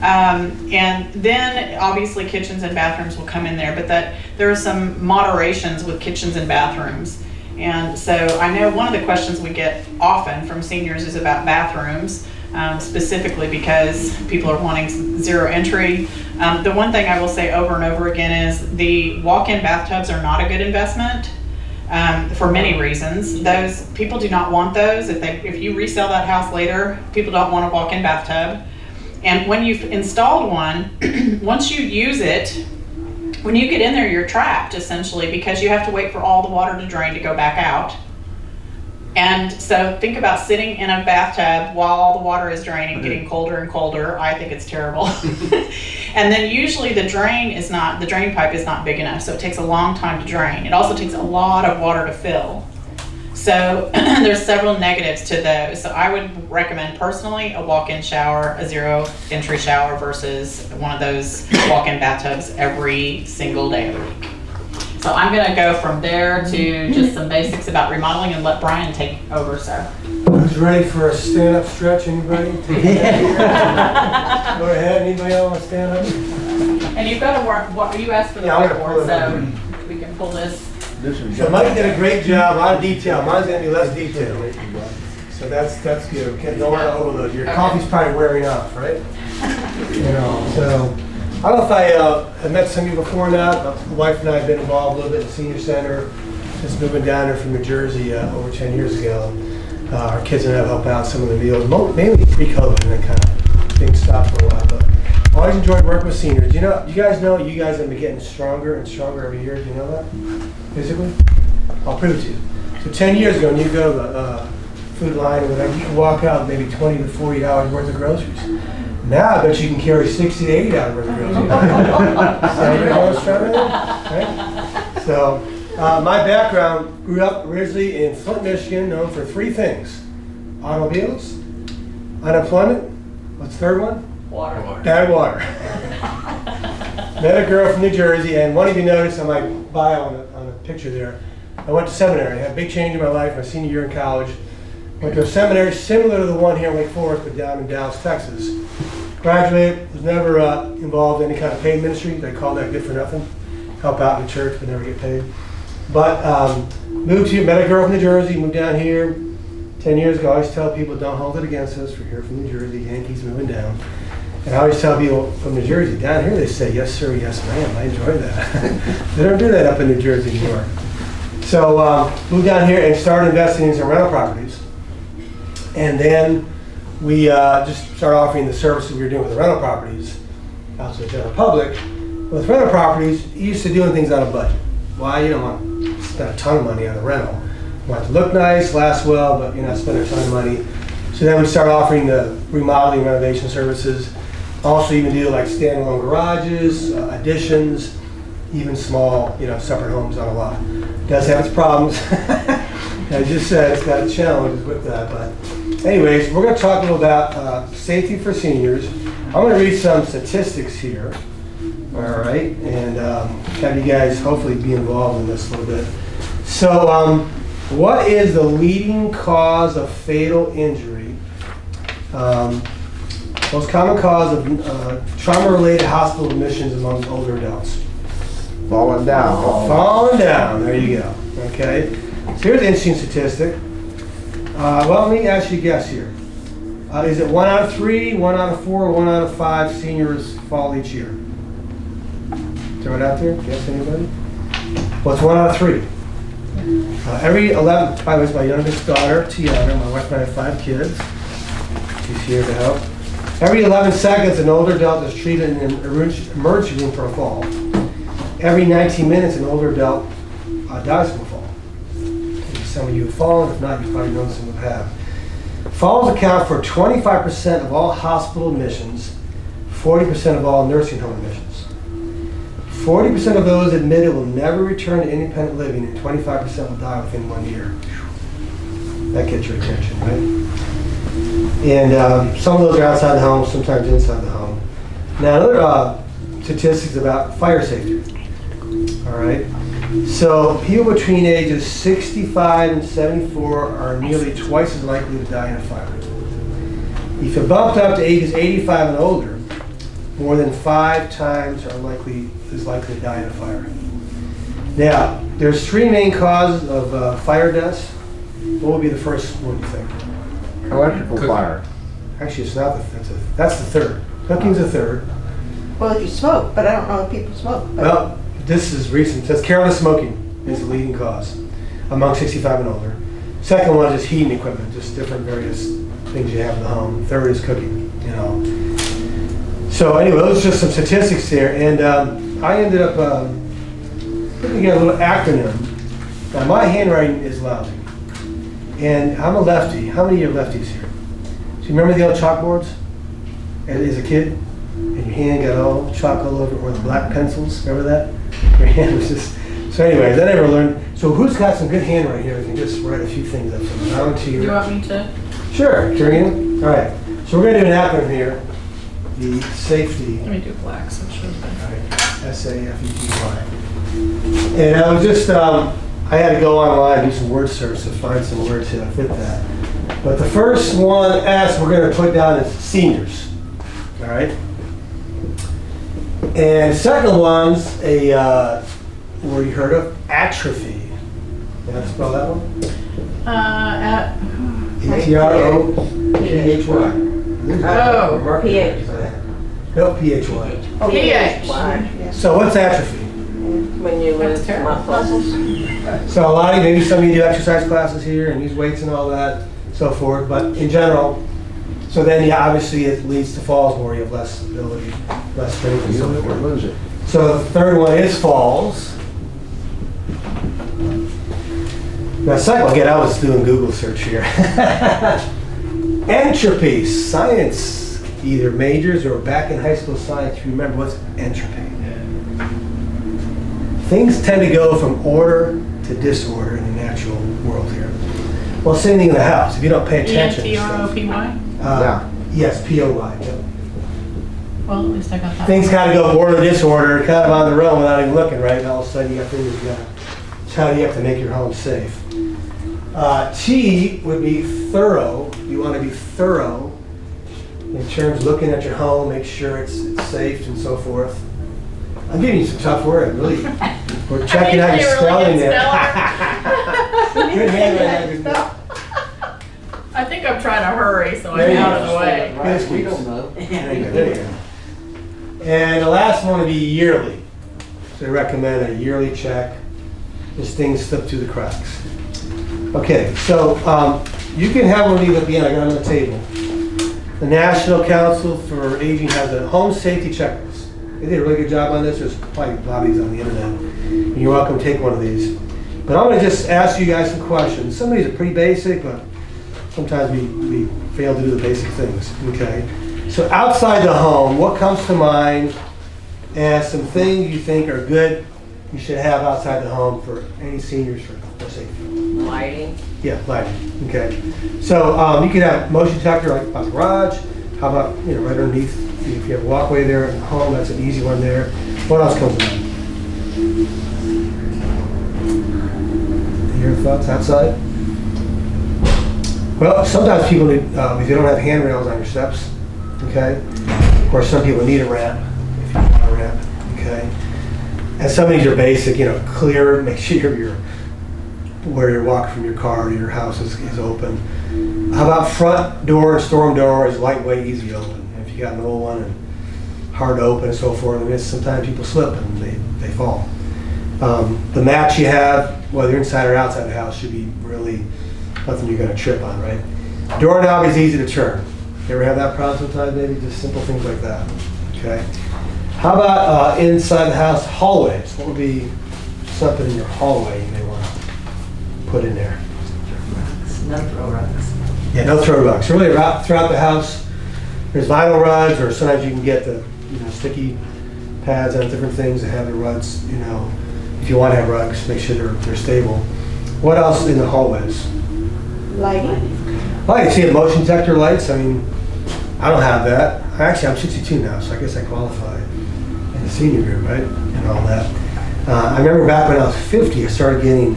And then obviously kitchens and bathrooms will come in there, but there are some moderations with kitchens and bathrooms. And so I know one of the questions we get often from seniors is about bathrooms, specifically because people are wanting zero entry. The one thing I will say over and over again is the walk-in bathtubs are not a good investment. For many reasons. Those people do not want those. If you resell that house later, people don't want a walk-in bathtub. And when you've installed one, once you use it, when you get in there, you're trapped essentially because you have to wait for all the water to drain to go back out. And so think about sitting in a bathtub while all the water is draining, getting colder and colder. I think it's terrible. And then usually the drain pipe is not big enough, so it takes a long time to drain. It also takes a lot of water to fill. So there's several negatives to those. So I would recommend personally a walk-in shower, a zero entry shower versus one of those walk-in bathtubs every single day of the week. So I'm going to go from there to just some basics about remodeling and let Brian take over. So Who's ready for a stand-up stretch? Anybody? Go ahead. Anybody else want to stand up? And you've got to work. What you asked for the whiteboard, so we can pull this. So Mike did a great job. A lot of detail. Mine's going to be less detail. So that's good. Okay, don't want to overload. Your coffee's probably wearing off, right? So I don't know if I met some of you before or not, but my wife and I have been involved a little bit in the senior center since moving down there from New Jersey over 10 years ago. Our kids and I have helped out some of the meals, mainly pre-COVID, and then kind of things stopped for a while. But I always enjoyed working with seniors. You guys have been getting stronger and stronger every year. Do you know that? Physically? I'll prove it to you. So 10 years ago, when you go to the food line or whatever, you can walk out maybe 20 to 40 hours worth of groceries. Now I bet you can carry 60 to 80 hours worth of groceries. Right? So my background, grew up originally in Flint, Michigan, known for three things: automobiles, unemployment, what's the third one? Water. And water. Met a girl from New Jersey, and one of you noticed on my bio on a picture there, I went to seminary. I had a big change in my life my senior year in college. Went to a seminary similar to the one here in Wake Forest, but down in Dallas, Texas. Graduated, was never involved in any kind of paid ministry. They call that good for nothing. Help out in the church, but never get paid. But met a girl from New Jersey, moved down here, 10 years ago, I always tell people, don't hold it against us. We're here from New Jersey, Yankees moving down. And I always tell people from New Jersey, down here they say, yes sir, yes ma'am. I enjoy that. They don't do that up in New Jersey anymore. So moved down here and started investing in some rental properties. And then we just started offering the services we were doing with the rental properties out to the general public. With rental properties, you used to doing things on a budget. Why? You don't want to spend a ton of money on a rental. You want it to look nice, last well, but you're not spending a ton of money. So then we started offering the remodeling renovation services. Also even do like standalone garages, additions, even small, separate homes on a lot. Does have its problems. I just said it's got a challenge with that. But anyways, we're going to talk a little about safety for seniors. I'm going to read some statistics here. All right, and have you guys hopefully be involved in this a little bit. So what is the leading cause of fatal injury? Most common cause of trauma-related hospital admissions among older adults. Falling down. Falling down, there you go. Okay, so here's an interesting statistic. Well, let me ask you a guess here. Is it 1 out of 3, 1 out of 4, 1 out of 5 seniors fall each year? Throw it out there, guess anybody? Well, it's 1 out of 3. Every 11, by the way, it's my youngest daughter, Tiana. My wife and I have 5 kids. She's here to help. Every 11 seconds, an older adult is treated in an emergency room for a fall. Every 19 minutes, an older adult dies from a fall. Maybe some of you have fallen. If not, you probably know some who have. Falls account for 25% of all hospital admissions, 40% of all nursing home admissions. 40% of those admitted will never return to independent living, and 25% will die within 1 year. That gets your attention, right? And some of those are outside the home, sometimes inside the home. Now, another statistics about fire safety. All right. So people between ages 65 and 74 are nearly twice as likely to die in a fire. If you bumped up to ages 85 and older, more than 5 times as likely to die in a fire. Now, there's 3 main causes of fire deaths. What would be the first one, you think? Electrical fire. Actually, it's not that's the third. Cooking's the third. Well, if you smoke, but I don't know if people smoke. But Well, this is recent. It says careless smoking is the leading cause among 65 and older. Second one is heating equipment, just different various things you have in the home. Third is cooking, So anyway, those are just some statistics here. And I ended up putting together a little acronym. Now, my handwriting is lousy. And I'm a lefty. How many of you are lefties here? So you remember the old chalkboards as a kid? And your hand got all chalk all over it, or the black pencils, remember that? Your hand was just... So anyways, I never learned. So who's got some good handwriting here? We can just write a few things up. So volunteer. Do you want me to? Sure, Karina. All right. So we're going to do an acronym here. The safety. Let me do black, so it shows better. S-A-F-E-T-Y. And I was just, I had to go online and do some word search to find some words that fit that. But the first one, S, we're going to put down as seniors. All right? And the second one's a word you heard of, atrophy. You have to spell that one? A-T-R-O-P-H-Y. Oh, PH. No, P-H-Y. Oh, PH. Yeah. So what's atrophy? When you That's lose terrible. muscles. So a lot of you, maybe some of you do exercise classes here and use weights and all that, so forth, but in general, so then yeah, obviously it leads to falls more, you have less ability, less strength and You so lose it or forth. lose it. So the third one is falls. Now second one, again, I was doing Google search here. Entropy, science, either majors or back in high school science, you remember what's entropy? Things tend to go from order to disorder in the natural world here. Well, same thing in the house. If you don't pay attention to stuff. E-N-T-R-O-P-Y? Yeah. Yes, P-O-Y. Yeah. Well, at least I got that. Things kind of go order to disorder, kind of on their own without even looking, right? And all of a sudden you got things you got. It's how you have to make your home safe. T would be thorough. You want to be thorough in terms of looking at your home, make sure it's safe and so forth. I'm giving you some tough words, really. We're checking out your spelling there. Good handwriting. think I'm trying to hurry, so There I'm you out go. of the way. Right, we don't know. There you go, there you go. And the last one would be yearly. So they recommend a yearly check. This thing slip through the cracks. Okay, so you can have one of these at the end. I got them on the table. The National Council for Aging has a home safety checklist. They did a really good job on this. There's probably a lot of these on the internet. And you're welcome to take one of these. But I'm going to just ask you guys some questions. Some of these are pretty basic, but sometimes we fail to do the basic things. Okay. So outside the home, what comes to mind as some things you think are good you should have outside the home for any seniors for safety? Lighting. Yeah, lighting. Okay. So you could have motion detector like by the garage. How about right underneath? If you have a walkway there in the home, that's an easy one there. What else comes to mind? Your thoughts outside? Well, sometimes people need, if they don't have handrails on your steps, okay? Of course, some people need a ramp, if you want a ramp, okay? And some of these are basic, clear, make sure where you're walking from your car to your house is open. How about front door and storm door is lightweight, easy to open. If you got an old one and hard to open and so forth, and sometimes people slip and they fall. The mats you have, whether inside or outside the house, should be really nothing you're going to trip on, right? Doorknob is easy to turn. You ever have that problem sometimes? Maybe just simple things like that. Okay. How about inside the house hallways? What would be something in your hallway you may want to put in there? No throw rugs. Yeah, no throw rugs. Really, throughout the house, there's vinyl rugs, or sometimes you can get the sticky pads on different things that have the rugs. If you want to have rugs, make sure they're stable. What else in the hallways? Lighting. Lights. You have motion detector lights. I mean, I don't have that. Actually, I'm 62 now, so I guess I qualify in the senior group, right? And all that. I remember back when I was 50, I started getting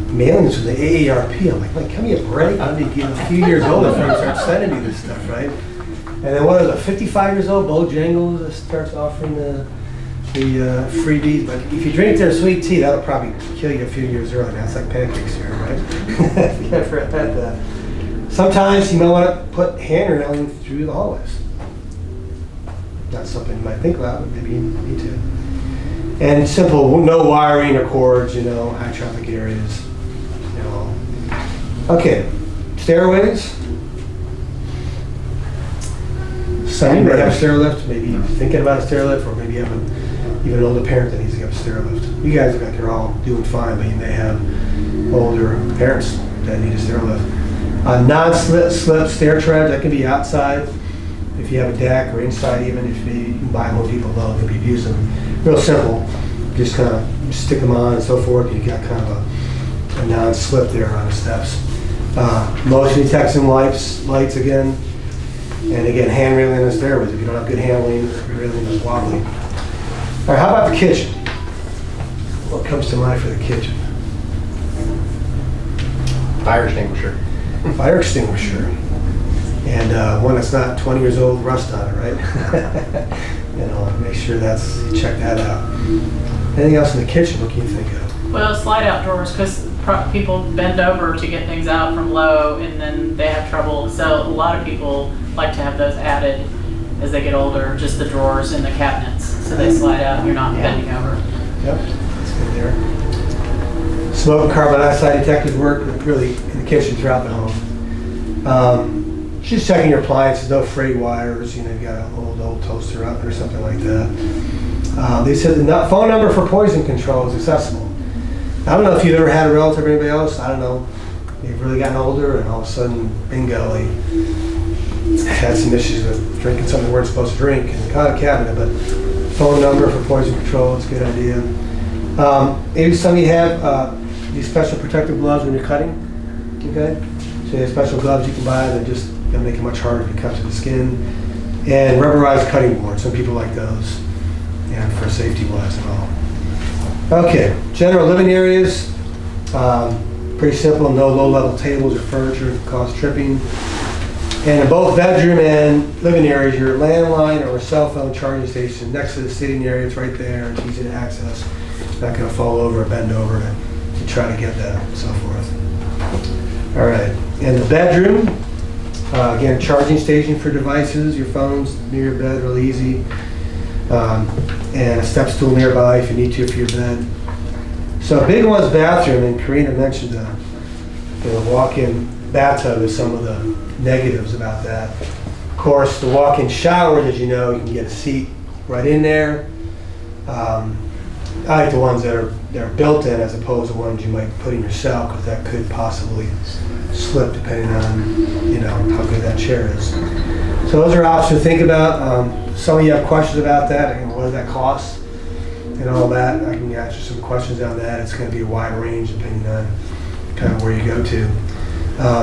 mailings from the AARP. I'm like, give me a break. I'm going to get a few years old before I start sending me this stuff, right? And then what is it, 55 years old, Bojangles starts offering the freebies. But if you drink their sweet tea, that'll probably kill you a few years early. Now it's like pancakes here, right? If you ever had that. Sometimes you might want to put hand railing through the hallways. Not something you might think about, but maybe you need to. And simple, no wiring or cords, high traffic areas, Okay, stairways. Some you may have a stair lift, maybe you're thinking about a stair lift, or maybe you have even an older parent that needs to have a stair lift. You guys look like you're all doing fine, but you may have older parents that need a stair lift. Non-slip stair treads, that can be outside. If you have a deck or inside even, if you can buy Home Depot low, if you use them. Real simple, just kind of stick them on and so forth. You got kind of a non-slip there on the steps. Motion detection lights again. And again, hand railing on the stairways. If you don't have good handling, your railing is wobbly. All right, how about the kitchen? What comes to mind for the kitchen? Fire extinguisher. Fire extinguisher. And one that's not 20 years old, rust on it, right? Make sure you check that out. Anything else in the kitchen? What can you think of? Well, slide out doors, because people bend over to get things out from low, and then they have trouble. So a lot of people like to have those added as they get older, just the drawers and the cabinets. So they slide out and you're not bending over. Yep, that's good there. Smoke and carbon dioxide detectors work really in the kitchen throughout the home. Just checking your appliances, no frayed wires, you've got an old toaster up or something like that. They said the phone number for poison control is accessible. I don't know if you've ever had a relative or anybody else, I don't know, they've really gotten older and all of a sudden, bingo, they had some issues with drinking something they weren't supposed to drink in the cabinet, but phone number for poison control is a good idea. Maybe some of you have these special protective gloves when you're cutting, okay? So you have special gloves you can buy that just gonna make it much harder to cut to the skin. And rubberized cutting boards, some people like those, and for safety wise and all. Okay, general living areas, pretty simple, no low level tables or furniture that cause tripping. And in both bedroom and living areas, your landline or cell phone charging station next to the sitting area, it's right there, it's easy to access. It's not gonna fall over or bend over to try to get that and so forth. All right, in the bedroom, Again, charging station for devices, your phones, near your bed, real easy. And a step stool nearby if you need to for your bed. So a big one's bathroom, and Karena mentioned the walk-in bathtub is some of the negatives about that. Of course, the walk-in showers, as you know, you can get a seat right in there. I like the ones that are built in as opposed to ones you might put in yourself, because that could possibly slip depending on how good that chair is. So those are options to think about. Some of you have questions about that, and what does that cost and all that. I can answer some questions on that. It's going to be a wide range depending on kind of where you go to.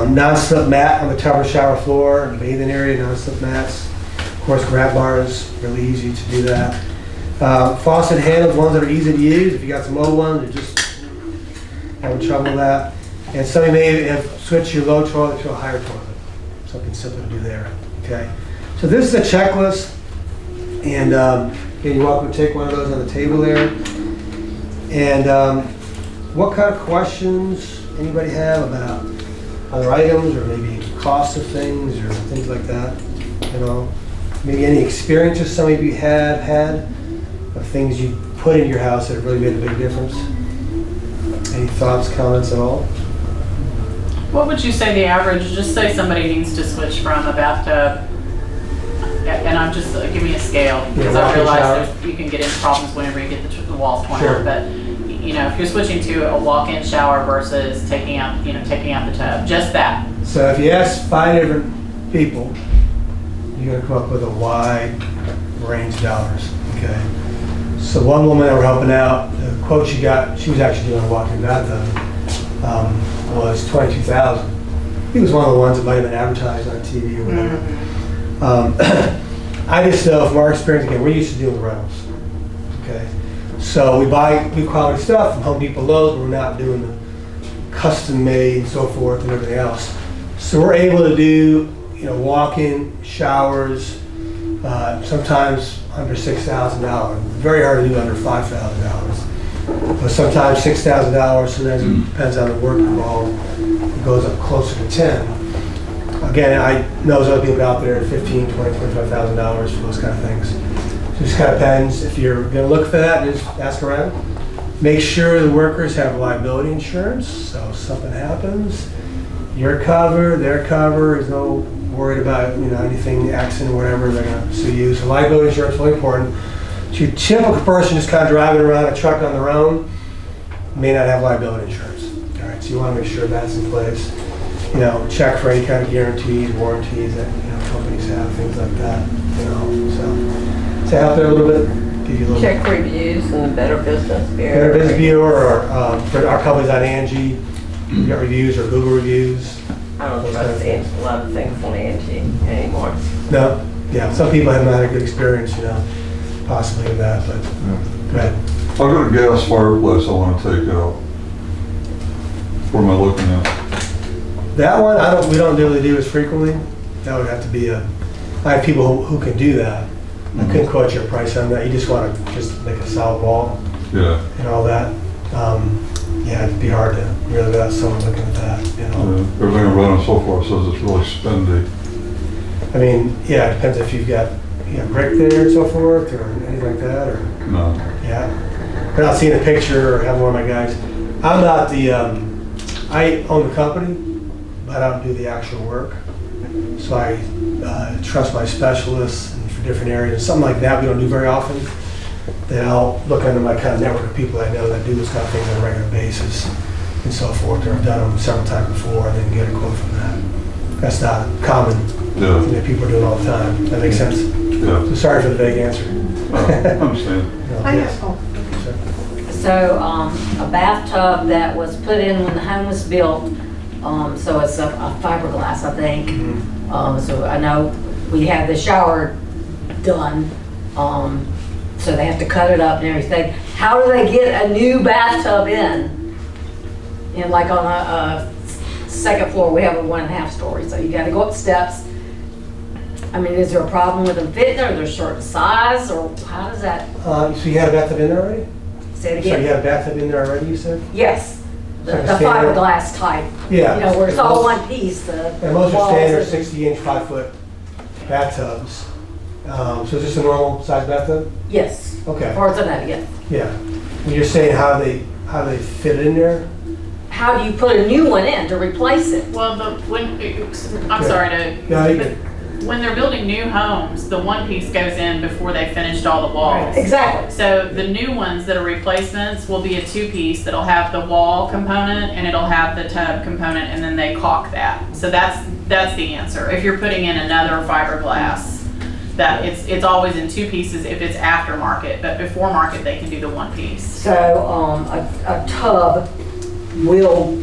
Non-slip mat on the tub or shower floor, and bathing area, non-slip mats. Of course, grab bars, really easy to do that. Faucet handles, ones that are easy to use. If you got some old ones, you're just having trouble with that. And some of you may have switched your low toilet to a higher toilet. Something simple to do there. Okay. So this is a checklist, and again, you're welcome to take one of those on the table there. And what kind of questions anybody have about other items, or maybe cost of things, or things like that? Maybe any experiences some of you have had of things you put in your house that have really made a big difference. Any thoughts, comments at all? What would you say the average, just say somebody needs to switch from a bathtub, and I'm just, give me a scale, because I realize you can get into problems whenever you get the walls torn out, but if you're switching to a walk-in shower versus taking out the tub, just that. So if you ask 5 different people, you're gonna come up with a wide range of dollars, okay? So one woman that we're helping out, the quote she got, she was actually doing a walk-in bathtub, was $22,000. He was one of the ones that might have been advertised on TV or whatever. I just know from our experience, again, we're used to dealing with rentals, okay? So we buy good quality stuff from Home Depot, Lowe's, but we're not doing the custom made and so forth and everything else. So we're able to do, walk-in showers, sometimes under $6,000. Very hard to do under $5,000. But sometimes $6,000, sometimes it depends on the work involved. It goes up closer to 10. Again, I know there's other people out there at $15,000, $20,000, $25,000 for those kind of things. So it just kind of depends. If you're going to look for that, just ask around. Make sure the workers have liability insurance, so if something happens, you're covered, they're covered. There's no worried about anything, accident or whatever, they're going to sue you. So liability insurance is really important. So your typical person just kind of driving around a truck on their own may not have liability insurance. All right, so you want to make sure that's in place. Check for any kind of guarantees, warranties that companies have, things like that. So to help there a little bit, give you a little. Check reviews in the Better Business Bureau. Better Business Bureau, or for our company's on Angie, you got reviews or Google reviews. I don't trust a lot of things on Angie anymore. No, yeah, some people have not had a good experience, possibly with that, but go ahead. I've got a gas fireplace I want to take out. What am I looking at? That one, we don't really do as frequently. That would have to be I have people who can do that. I couldn't quote your price on that. You just want to just make a solid wall. Yeah. And all that. It'd be hard to really without someone looking at that, Everything I read and so forth says it's really spendy. I mean, yeah, it depends if you've got brick there and so forth, or anything like that, or. No. Yeah. Without seeing a picture or having one of my guys. I'm not I own the company, but I don't do the actual work. So I trust my specialists for different areas. Something like that we don't do very often. Then I'll look under my kind of network of people I know that do this kind of things on a regular basis and so forth, or I've done them several times before and then get a quote from that. That's not common. Yeah. Thing that people are doing all the time. That makes sense? Yeah. So sorry for the vague answer. I understand. So a bathtub that was put in when the home was built, so it's a fiberglass, I think. So I know we had the shower done, so they have to cut it up and everything. How do they get a new bathtub in? And like on a second floor, we have a 1.5 story, so you got to go up steps. I mean, is there a problem with them fitting, or they're certain size, or how does that? So you had a bathtub in there already? Say it So you again. had a bathtub in there already, you said? Yes. the Like a standard- fiberglass type. Yeah. You know, where it's all one piece, the And most are walls standard and- 60-inch, 5-foot bathtubs. So is this a normal size bathtub? Yes, as Okay, far as I know, yes. yeah. And you're saying how they fit in there? How do you put a new one in to replace it? Well, I'm Yeah. sorry to, Yeah, you but can- when they're building new homes, the one piece goes in before they finished all the walls. Exactly. So the new ones that are replacements will be a two-piece that'll have the wall component and it'll have the tub component, and then they caulk that. So that's the answer. If you're putting in another fiberglass, that it's always in two pieces if it's aftermarket, but before market they can do the one piece. So, a tub will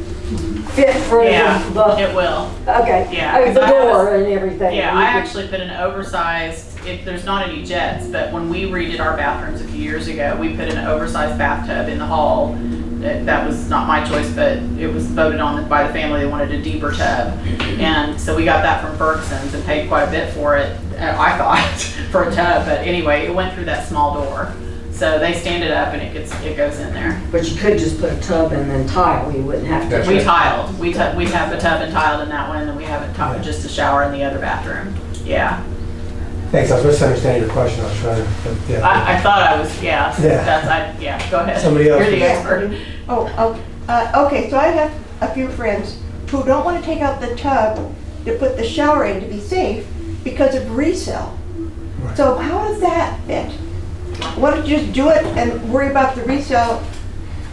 fit through Yeah, the, it will. okay. Yeah, Oh, 'cause the I have door and everything. Yeah, You I could- actually put an oversized, there's not any jets, but when we redid our bathrooms a few years ago, we put an oversized bathtub in the hall. That was not my choice, but it was voted on by the family. They wanted a deeper tub. And so we got that from Ferguson's and paid quite a bit for it, I thought, for a tub. But anyway, it went through that small door. So they stand it up and it goes in there. But you could just put a tub and then tile, you wouldn't have to. That's We right. tiled. We have the tub and tiled in that one, and then we have just a shower in the other bathroom. Yeah. Thanks, I was misunderstanding your question, I was trying to, but yeah. I thought I was, yeah. Yeah. Go ahead. Somebody else You're the was- expert. Okay, so I have a few friends who don't want to take out the tub to put the shower in to be safe because of resale. Right. So how does that fit? Why don't you just do it and worry about the resale,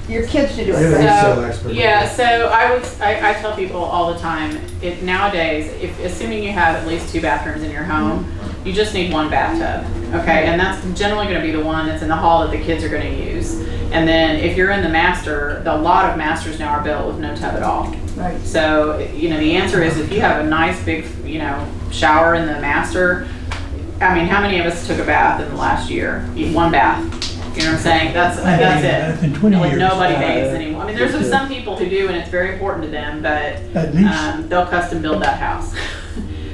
your kids to do You're it? the right? resale expert. Yeah, so I tell people all the time, nowadays, assuming you have at least 2 bathrooms in your home, you just need 1 bathtub, okay? And that's generally gonna be the one that's in the hall that the kids are gonna use. And then if you're in the master, a lot of masters now are built with no tub at all. Right. So, the answer is if you have a nice big, shower in the master, I mean, how many of us took a bath in the last year? 1 bath. You know what I'm saying? That's it. In 20 Like years. nobody bathes anymore. I mean, there's some people who do, and it's very important to them, but At least. they'll custom build that house.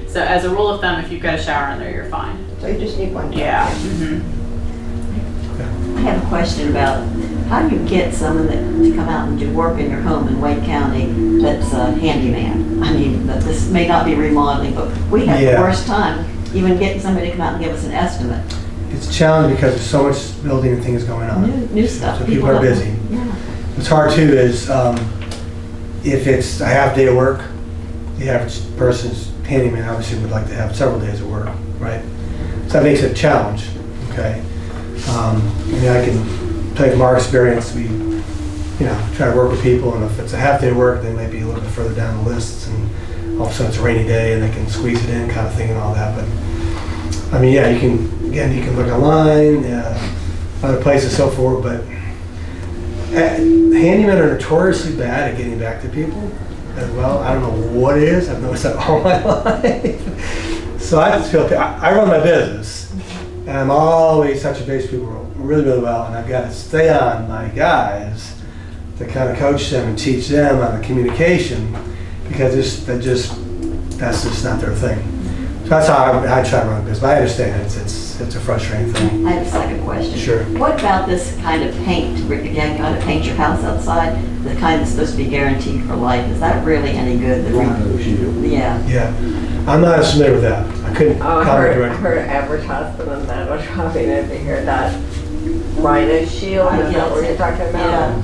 So as a rule of thumb, if you've got a shower in there, you're fine. So you just need 1. Yeah. I have a question about how do you get someone to come out and do work in your home in Wake County that's a handyman? I mean, this may not be remodeling, but we have the Yeah. worst time even getting somebody to come out and give us an estimate. It's a challenge because there's so much building and things going on. New stuff. So people are don't- busy. Yeah. What's hard too is if it's a half day of work, the average person's handyman obviously would like to have several days of work, right? So that makes it a challenge, okay? I mean, I can tell you from our experience, we, try to work with people, and if it's a half day of work, they might be a little bit further down the lists, and all of a sudden it's a rainy day and they can squeeze it in kind of thing and all that, but I mean, yeah, you can look online, other places, so forth, but handymen are notoriously bad at getting back to people as well. I don't know what it is. I've noticed that all my life. So I just feel, I run my business, and I'm always touching base with people really, really well, and I've got to stay on my guys to kind of coach them and teach them on the communication, because that's just not their thing. So that's how I try to run a business. But I understand it's a frustrating thing. I have a second question. Sure. What about this kind of paint, again, kind of paint your house outside, the kind that's supposed to be guaranteed for life? Is that really any good? Yeah. Yeah, I'm not as familiar with that. I couldn't comment I directly. heard advertisement on that, I was shopping over here, that Rhino Shield, is that what you're talking about?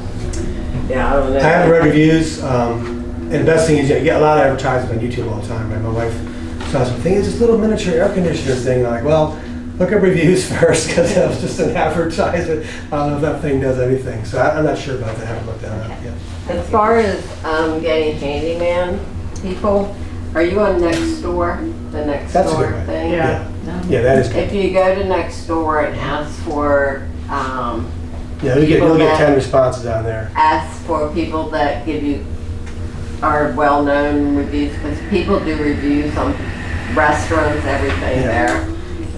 Yeah, I don't know. I haven't read reviews, and the best thing is you get a lot of advertisements on YouTube all the time, right? My wife saws something, it's this little miniature air conditioner thing. I'm like, well, look at reviews first, because that was just an advertisement. I don't know if that thing does anything, so I'm not sure about that. I haven't looked at it yet. As far as getting handyman people, are you on Nextdoor, the That's a Nextdoor good way. thing? Yeah. Yeah, that is good. If you go to Nextdoor and ask for Yeah, you'll get 10 responses on there. people that give you, are well-known reviews, because people do reviews on restaurants, everything Yeah. there.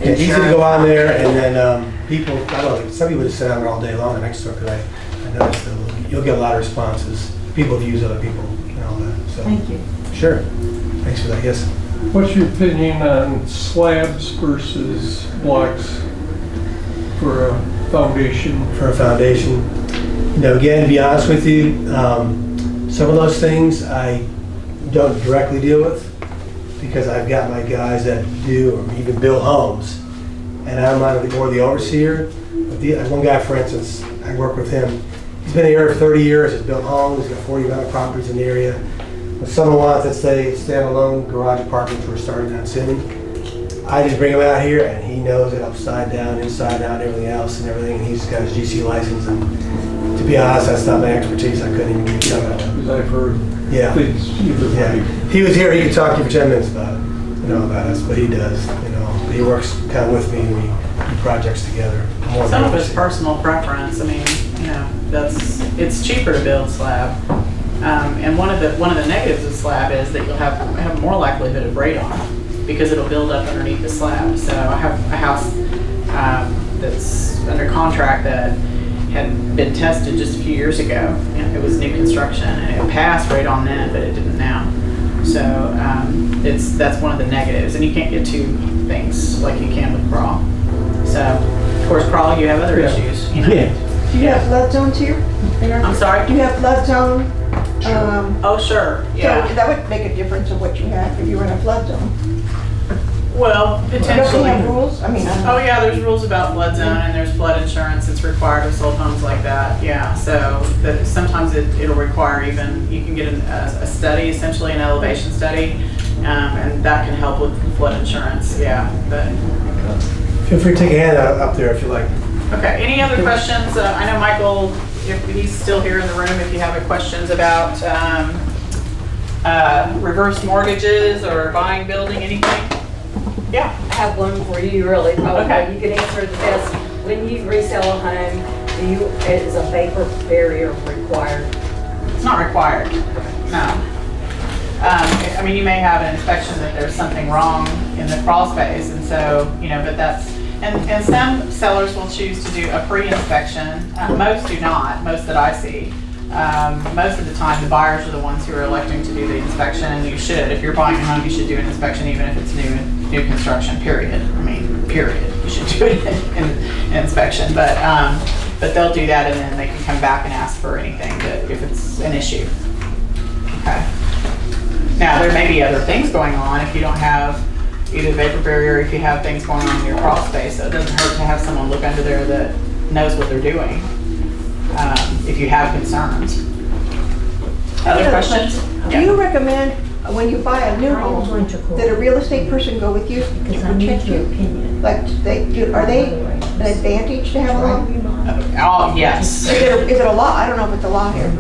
Yeah, easy to go on there, and then people, I don't know, some people just sit on there all day long next door, because I noticed that you'll get a lot of responses. People views other people and all that, so. Thank you. Sure. Thanks for that, yes. What's your opinion on slabs versus blocks for a foundation? For a foundation. Again, to be honest with you, Some of those things I don't directly deal with because I've got my guys that do or even build homes, and I'm not more the overseer. But one guy, for instance, I work with him. He's been here for 30 years. He's built homes. He's got 40 rental properties in the area. If someone wants, let's say, standalone garage apartments we're starting on soon, I just bring him out here, and he knows it upside down, inside out, everything else, and everything. And he's got his GC license. And to be honest, that's not my expertise. I couldn't even get done with it. Because I've heard things either Yeah. way. He was here. He could talk to you for 10 minutes about it. About us, but he does. But he works kind of with me, and we do projects together. More Some of than it's personal preference. I mean, it's cheaper to build slab. And one of the negatives of slab is that you'll have more likelihood of radon because it'll build up underneath the slab. So I have a house that's under contract that had been tested just a few years ago. It was new construction and it passed radon then, but it didn't now. So that's one of the negatives, and you can't get two things like you can with crawl. So of course crawl, you have other issues. Do you have flood zones here? I'm sorry. Do you have flood zone? Oh sure. Yeah. So that would make a difference of what you have if you were in a flood zone. Well, Don't potentially. we have rules? I mean, Oh yeah, there's rules about flood zone and there's flood insurance that's required with sold homes like that. Yeah, so sometimes it'll require even, you can get a study, essentially an elevation study, and that can help with flood insurance. Yeah, but. Feel free to take a hand up there if you like. Okay, any other questions? I know Michael, if he's still here in the room, if you have any questions about reverse mortgages or buying, building, anything? Yeah. I have one for you, really, probably. Okay. You can answer the best. When you resell a home, is a vapor barrier required? It's not required, no. I mean, you may have an inspection that there's something wrong in the crawl space, and so, but that's, and some sellers will choose to do a pre-inspection. Most do not, most that I see. Most of the time, the buyers are the ones who are electing to do the inspection, and you should. If you're buying a home, you should do an inspection, even if it's new construction. Period. I mean, period. You should do it in inspection. But they'll do that, and then they can come back and ask for anything if it's an issue. Okay. Now, there may be other things going on if you don't have either vapor barrier, if you have things going on in your crawl space. So it doesn't hurt to have someone look under there that knows what they're doing. If you have concerns. Other questions? Do you recommend when you buy a new home that a real estate person go with you to check you? Like, are they an advantage to have a home? Oh, yes. Is it a law? I don't know if it's a law here.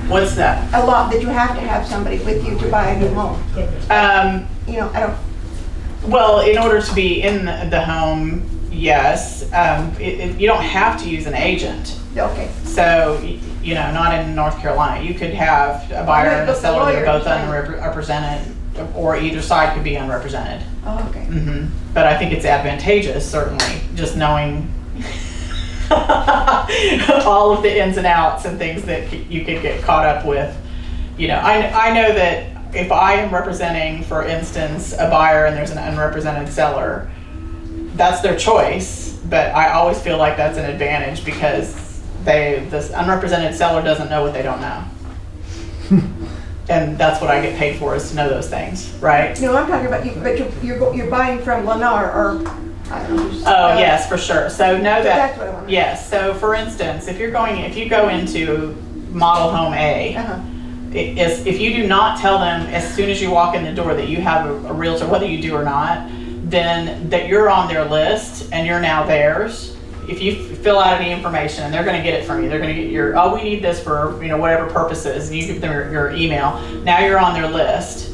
What's that? A law that you have to have somebody with you to buy a new home. I don't. Well, in order to be in the home, yes. You don't have to use an agent. Okay. So, not in North Carolina. You could have a buyer and a seller that are both unrepresented, or either side could be unrepresented. Oh, okay. But I think it's advantageous, certainly, just knowing all of the ins and outs and things that you could get caught up with. I know that if I am representing, for instance, a buyer and there's an unrepresented seller, that's their choice, but I always feel like that's an advantage because this unrepresented seller doesn't know what they don't know. And that's what I get paid for, is to know those things, right? No, I'm talking about you, but you're buying from Lennar or, I don't know. Oh, yes, for sure. So know that, That's what I want. yes, so for instance, if you go into model home A, if you do not tell them as soon as you walk in the door that you have a realtor, whether you do or not, then that you're on their list and you're now theirs. If you fill out any information, and they're going to get it from you, they're going to get we need this for whatever purposes, and you give them your email. Now you're on their list,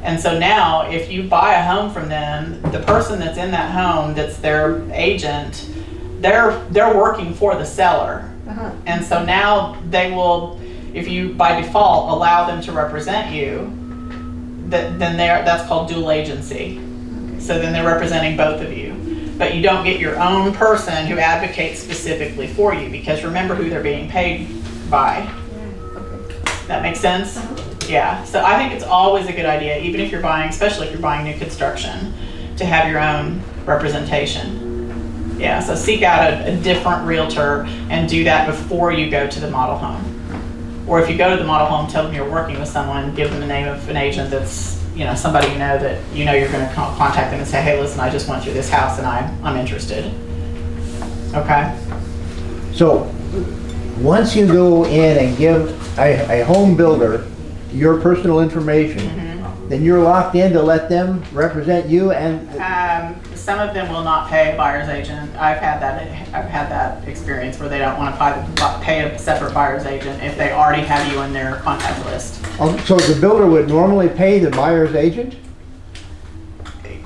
and so now if you buy a home from them, the person that's in that home, that's their agent, they're working for the seller, and so now they will. If you, by default, allow them to represent you, then that's called dual agency. So then they're representing both of you. But you don't get your own person who advocates specifically for you, because remember who they're being paid by. That makes sense? Yeah. So I think it's always a good idea, even if you're buying, especially if you're buying new construction, to have your own representation. Yeah. So seek out a different realtor and do that before you go to the model home. Or if you go to the model home, tell them you're working with someone, give them the name of an agent that's, somebody that you're going to contact them and say, hey, listen, I just went through this house and I'm interested. Okay? So, once you go in and give a home builder your personal information, then you're locked in to let them represent you and... Some of them will not pay a buyer's agent. I've had that experience where they don't want to pay a separate buyer's agent if they already have you in their contact list. So the builder would normally pay the buyer's agent?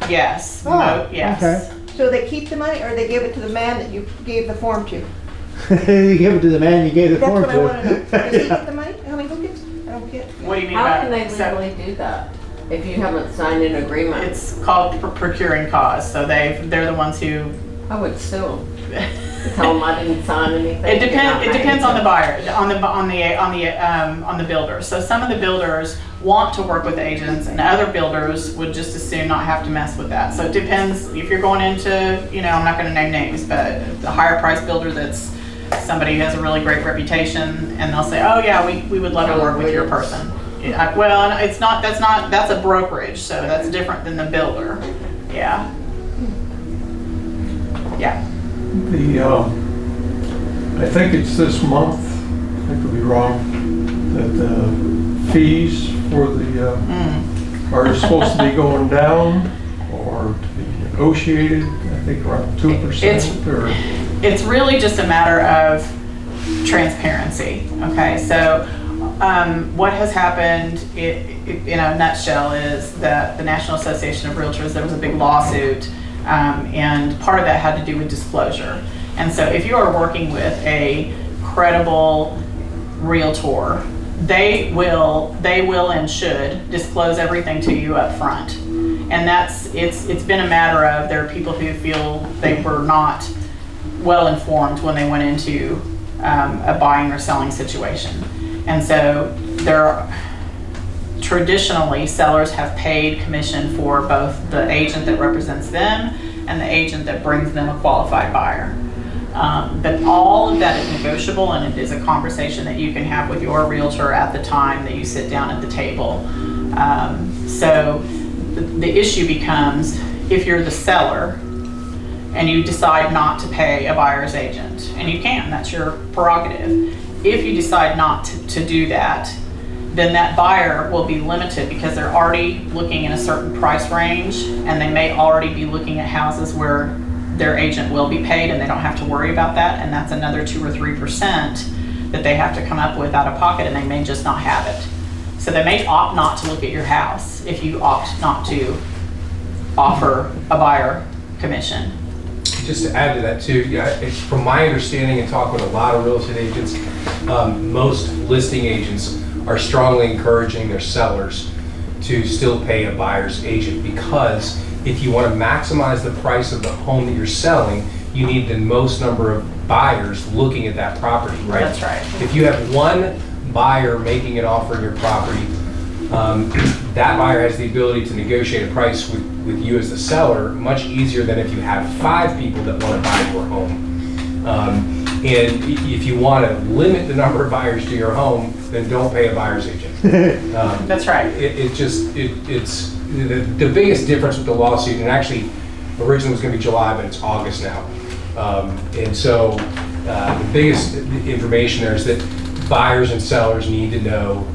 Yes. Yes. Okay. So they keep the money, or they give it to the man that you gave the form to? You give it to the man you gave the form to. That's what I want to know. Does he get the money? I mean, who gets, I don't get. What do you mean How about can they legally do that if you haven't signed an agreement? It's called procuring cause. So they're the ones who. I would sue them. Tell them I didn't sign anything. It depends on the buyer, on the builder. So some of the builders want to work with agents, and other builders would just as soon not have to mess with that. So it depends if you're going into, I'm not going to name names, but the higher price builder that's somebody who has a really great reputation, and they'll say, oh yeah, we would love to work with your person. Yeah, well, that's a brokerage, so that's different than the builder. Yeah. Yeah. I think it's this month, I could be wrong, that the fees for the, are supposed to be going down or to be negotiated, I think around 2%. It's really just a matter of transparency, okay? So what has happened in a nutshell is that the National Association of Realtors, there was a big lawsuit, and part of that had to do with disclosure. And so if you are working with a credible realtor, they will and should disclose everything to you up front. And it's been a matter of, there are people who feel they were not well informed when they went into a buying or selling situation. And so traditionally, sellers have paid commission for both the agent that represents them and the agent that brings them a qualified buyer. But all of that is negotiable, and it is a conversation that you can have with your realtor at the time that you sit down at the table. So the issue becomes, if you're the seller and you decide not to pay a buyer's agent, and you can, that's your prerogative. If you decide not to do that, then that buyer will be limited because they're already looking in a certain price range, and they may already be looking at houses where their agent will be paid and they don't have to worry about that, and that's another 2 or 3% that they have to come up with out of pocket, and they may just not have it. So they may opt not to look at your house if you opt not to offer a buyer commission. Just to add to that too, it's from my understanding and talking with a lot of real estate agents, most listing agents are strongly encouraging their sellers to still pay a buyer's agent, because if you want to maximize the price of the home that you're selling, you need the most number of buyers looking at that property, right? That's right. If you have one buyer making an offer on your property, that buyer has the ability to negotiate a price with you as the seller much easier than if you have 5 people that want to buy your home. And if you want to limit the number of buyers to your home, then don't pay a buyer's agent. That's right. It's the biggest difference with the lawsuit, and actually originally it was going to be July, but it's August now. And so the biggest information there is that buyers and sellers need to know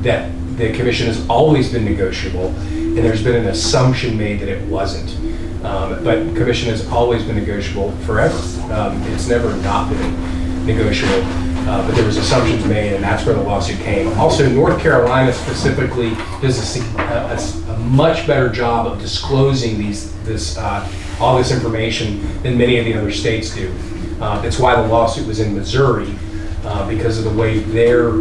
that the commission has always been negotiable, and there's been an assumption made that it wasn't. But commission has always been negotiable forever. It's never not been negotiable, but there was assumptions made, and that's where the lawsuit came. Also, North Carolina specifically does a much better job of disclosing all this information than many of the other states do. That's why the lawsuit was in Missouri, because of the way their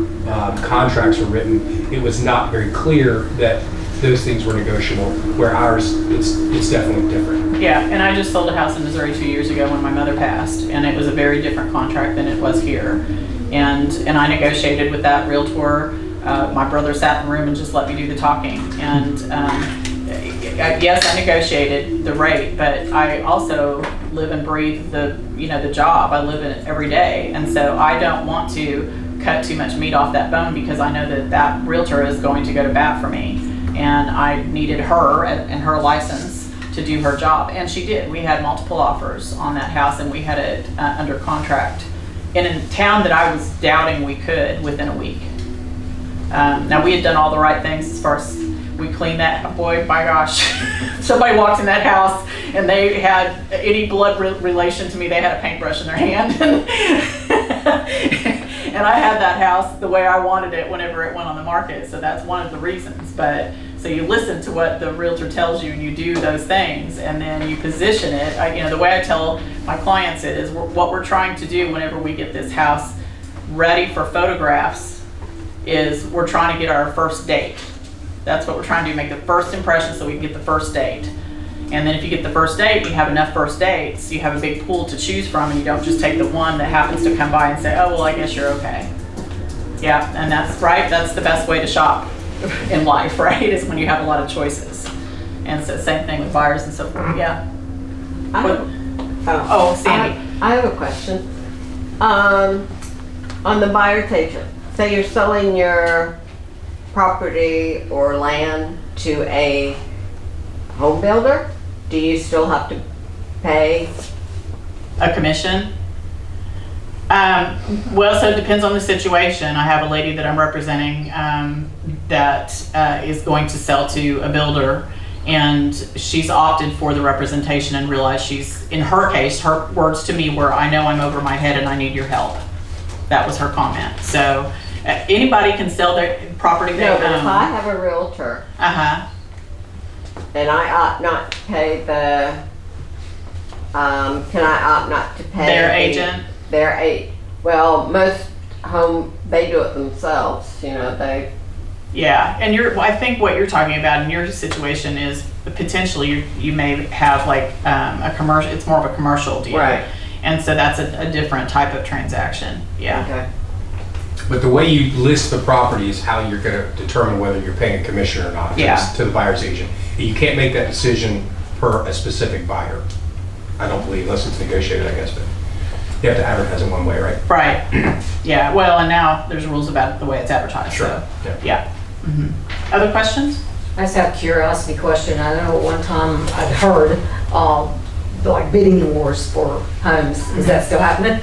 contracts were written. It was not very clear that those things were negotiable, where ours, it's definitely different. Yeah, and I just sold a house in Missouri 2 years ago when my mother passed, and it was a very different contract than it was here. And I negotiated with that realtor. My brother sat in the room and just let me do the talking. And yes, I negotiated the rate, but I also live and breathe the job. I live in it every day, and so I don't want to cut too much meat off that bone because I know that that realtor is going to go to bat for me. And I needed her and her license to do her job. And she did. We had multiple offers on that house, and we had it under contract in a town that I was doubting we could within a week. Now, we had done all the right things as far as we cleaned that, boy, my gosh. Somebody walked in that house and they had any blood relation to me, they had a paintbrush in their hand. And I had that house the way I wanted it whenever it went on the market. So that's one of the reasons. But so you listen to what the realtor tells you and you do those things and then you position it. The way I tell my clients it is what we're trying to do whenever we get this house ready for photographs is we're trying to get our first date. That's what we're trying to do, make the first impression so we can get the first date. And then if you get the first date, you have enough first dates, you have a big pool to choose from and you don't just take the one that happens to come by and say, oh, well, I guess you're okay. Yeah, and that's right, that's the best way to shop in life, right, is when you have a lot of choices. And so same thing with buyers and so forth, yeah. Sandy. I have a question. On the buyer's agent, say you're selling your property or land to a home builder, do you still have to pay a commission? Well, so it depends on the situation. I have a lady that I'm representing that is going to sell to a builder, and she's opted for the representation and realized she's, in her case, her words to me were, I know I'm over my head and I need your help. That was her comment. So anybody can sell their property they own. But if I have a realtor and I opt not to pay the, can I opt not to pay their agent? Well, most they do it themselves, they. Yeah, and I think what you're talking about in your situation is potentially you may have like a commercial, it's more of a commercial deal. Right. And so that's a different type of transaction, yeah. Okay. But the way you list the property is how you're going to determine whether you're paying a commission or not to the buyer's agent. You can't make that decision per a specific buyer, I don't believe, unless it's negotiated, I guess, but you have to advertise in one way, right? Right, yeah, well, and now there's rules about the way it's advertised, Sure. so, yeah. Other questions? I just have a curiosity question. I know one time I'd heard like bidding wars for homes. Is that still happening?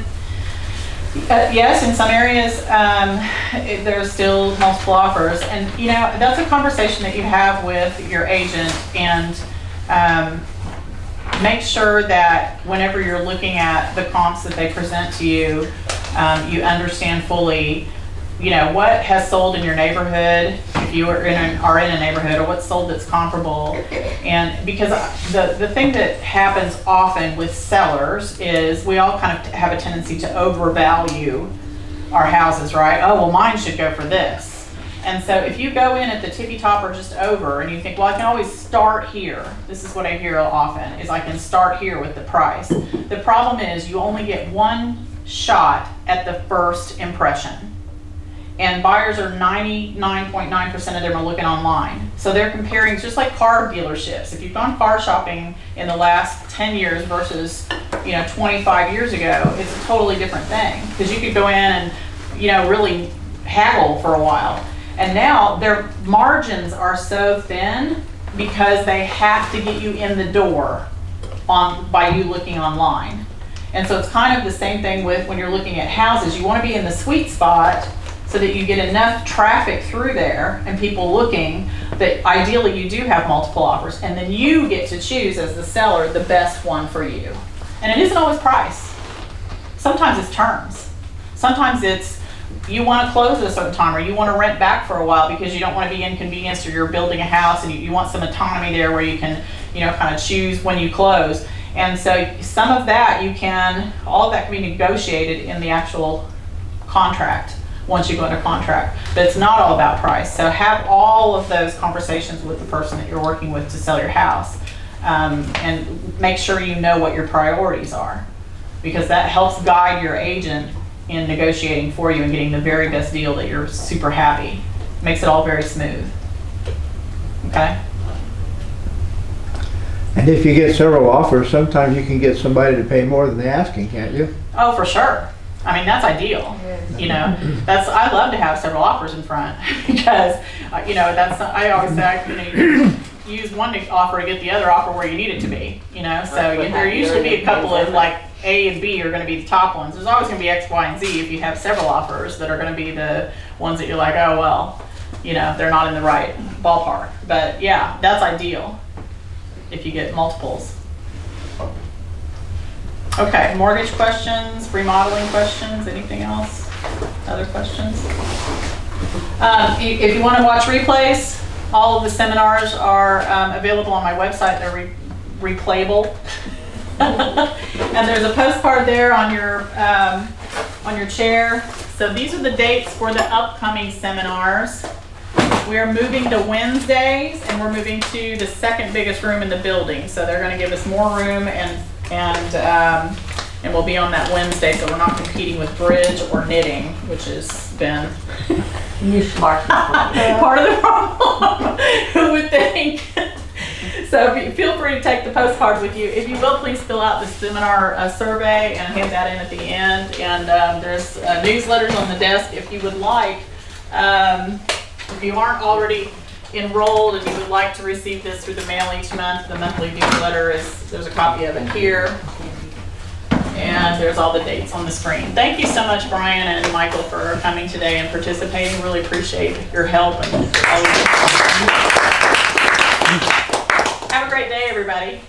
Yes, in some areas there's still multiple offers, and that's a conversation that you have with your agent, and make sure that whenever you're looking at the comps that they present to you, you understand fully what has sold in your neighborhood, if you are in a neighborhood, or what's sold that's comparable. And because the thing that happens often with sellers is we all kind of have a tendency to overvalue our houses, right? Oh, well, mine should go for this. And so if you go in at the tippy top or just over and you think, well, I can always start here. This is what I hear often, is I can start here with the price. The problem is you only get one shot at the first impression. And buyers are 99.9% of them are looking online. So they're comparing, just like car dealerships. If you've gone car shopping in the last 10 years versus 25 years ago, it's a totally different thing. Because you could go in and really haggle for a while. And now their margins are so thin because they have to get you in the door by you looking online. And so it's kind of the same thing with when you're looking at houses. You want to be in the sweet spot so that you get enough traffic through there and people looking that ideally you do have multiple offers, and then you get to choose as the seller the best one for you. And it isn't always price. Sometimes it's terms. Sometimes it's you want to close at a certain time, or you want to rent back for a while because you don't want to be inconvenienced, or you're building a house and you want some autonomy there where you can kind of choose when you close. And so some of that all of that can be negotiated in the actual contract once you go into contract. But it's not all about price. So have all of those conversations with the person that you're working with to sell your house, and make sure you know what your priorities are, because that helps guide your agent in negotiating for you and getting the very best deal that you're super happy. Makes it all very smooth. Okay? And if you get several offers, sometimes you can get somebody to pay more than the asking, can't you? Oh, for sure. I mean, that's ideal. You know, I love to have several offers in front because, you know, I always say, you know, you use one offer to get the other offer where you need it to be, you know, so there usually be a couple of like A and B are going to be the top ones. There's always going to be X, Y, and Z if you have several offers that are going to be the ones that you're like, oh, well, you know, they're not in the right ballpark. But yeah, that's ideal if you get multiples. Okay, mortgage questions, remodeling questions, anything else? Other questions? If you want to watch replays, all of the seminars are available on my website. They're replayable. And there's a postcard there on your chair. So these are the dates for the upcoming seminars. We are moving to Wednesdays, and we're moving to the second biggest room in the building. So they're going to give us more room, and we'll be on that Wednesday, so we're not competing with bridge or knitting, which has been part of the problem. Who would think? So feel free to take the postcard with you. If you will, please fill out the seminar survey and hand that in at the end. And there's newsletters on the desk if you would like. If you aren't already enrolled and you would like to receive this through the mail each month, the monthly newsletter there's a copy of it here. And there's all the dates on the screen. Thank you so much, Brian and Michael, for coming today and participating. Really appreciate your help and all of it. Have a great day, everybody.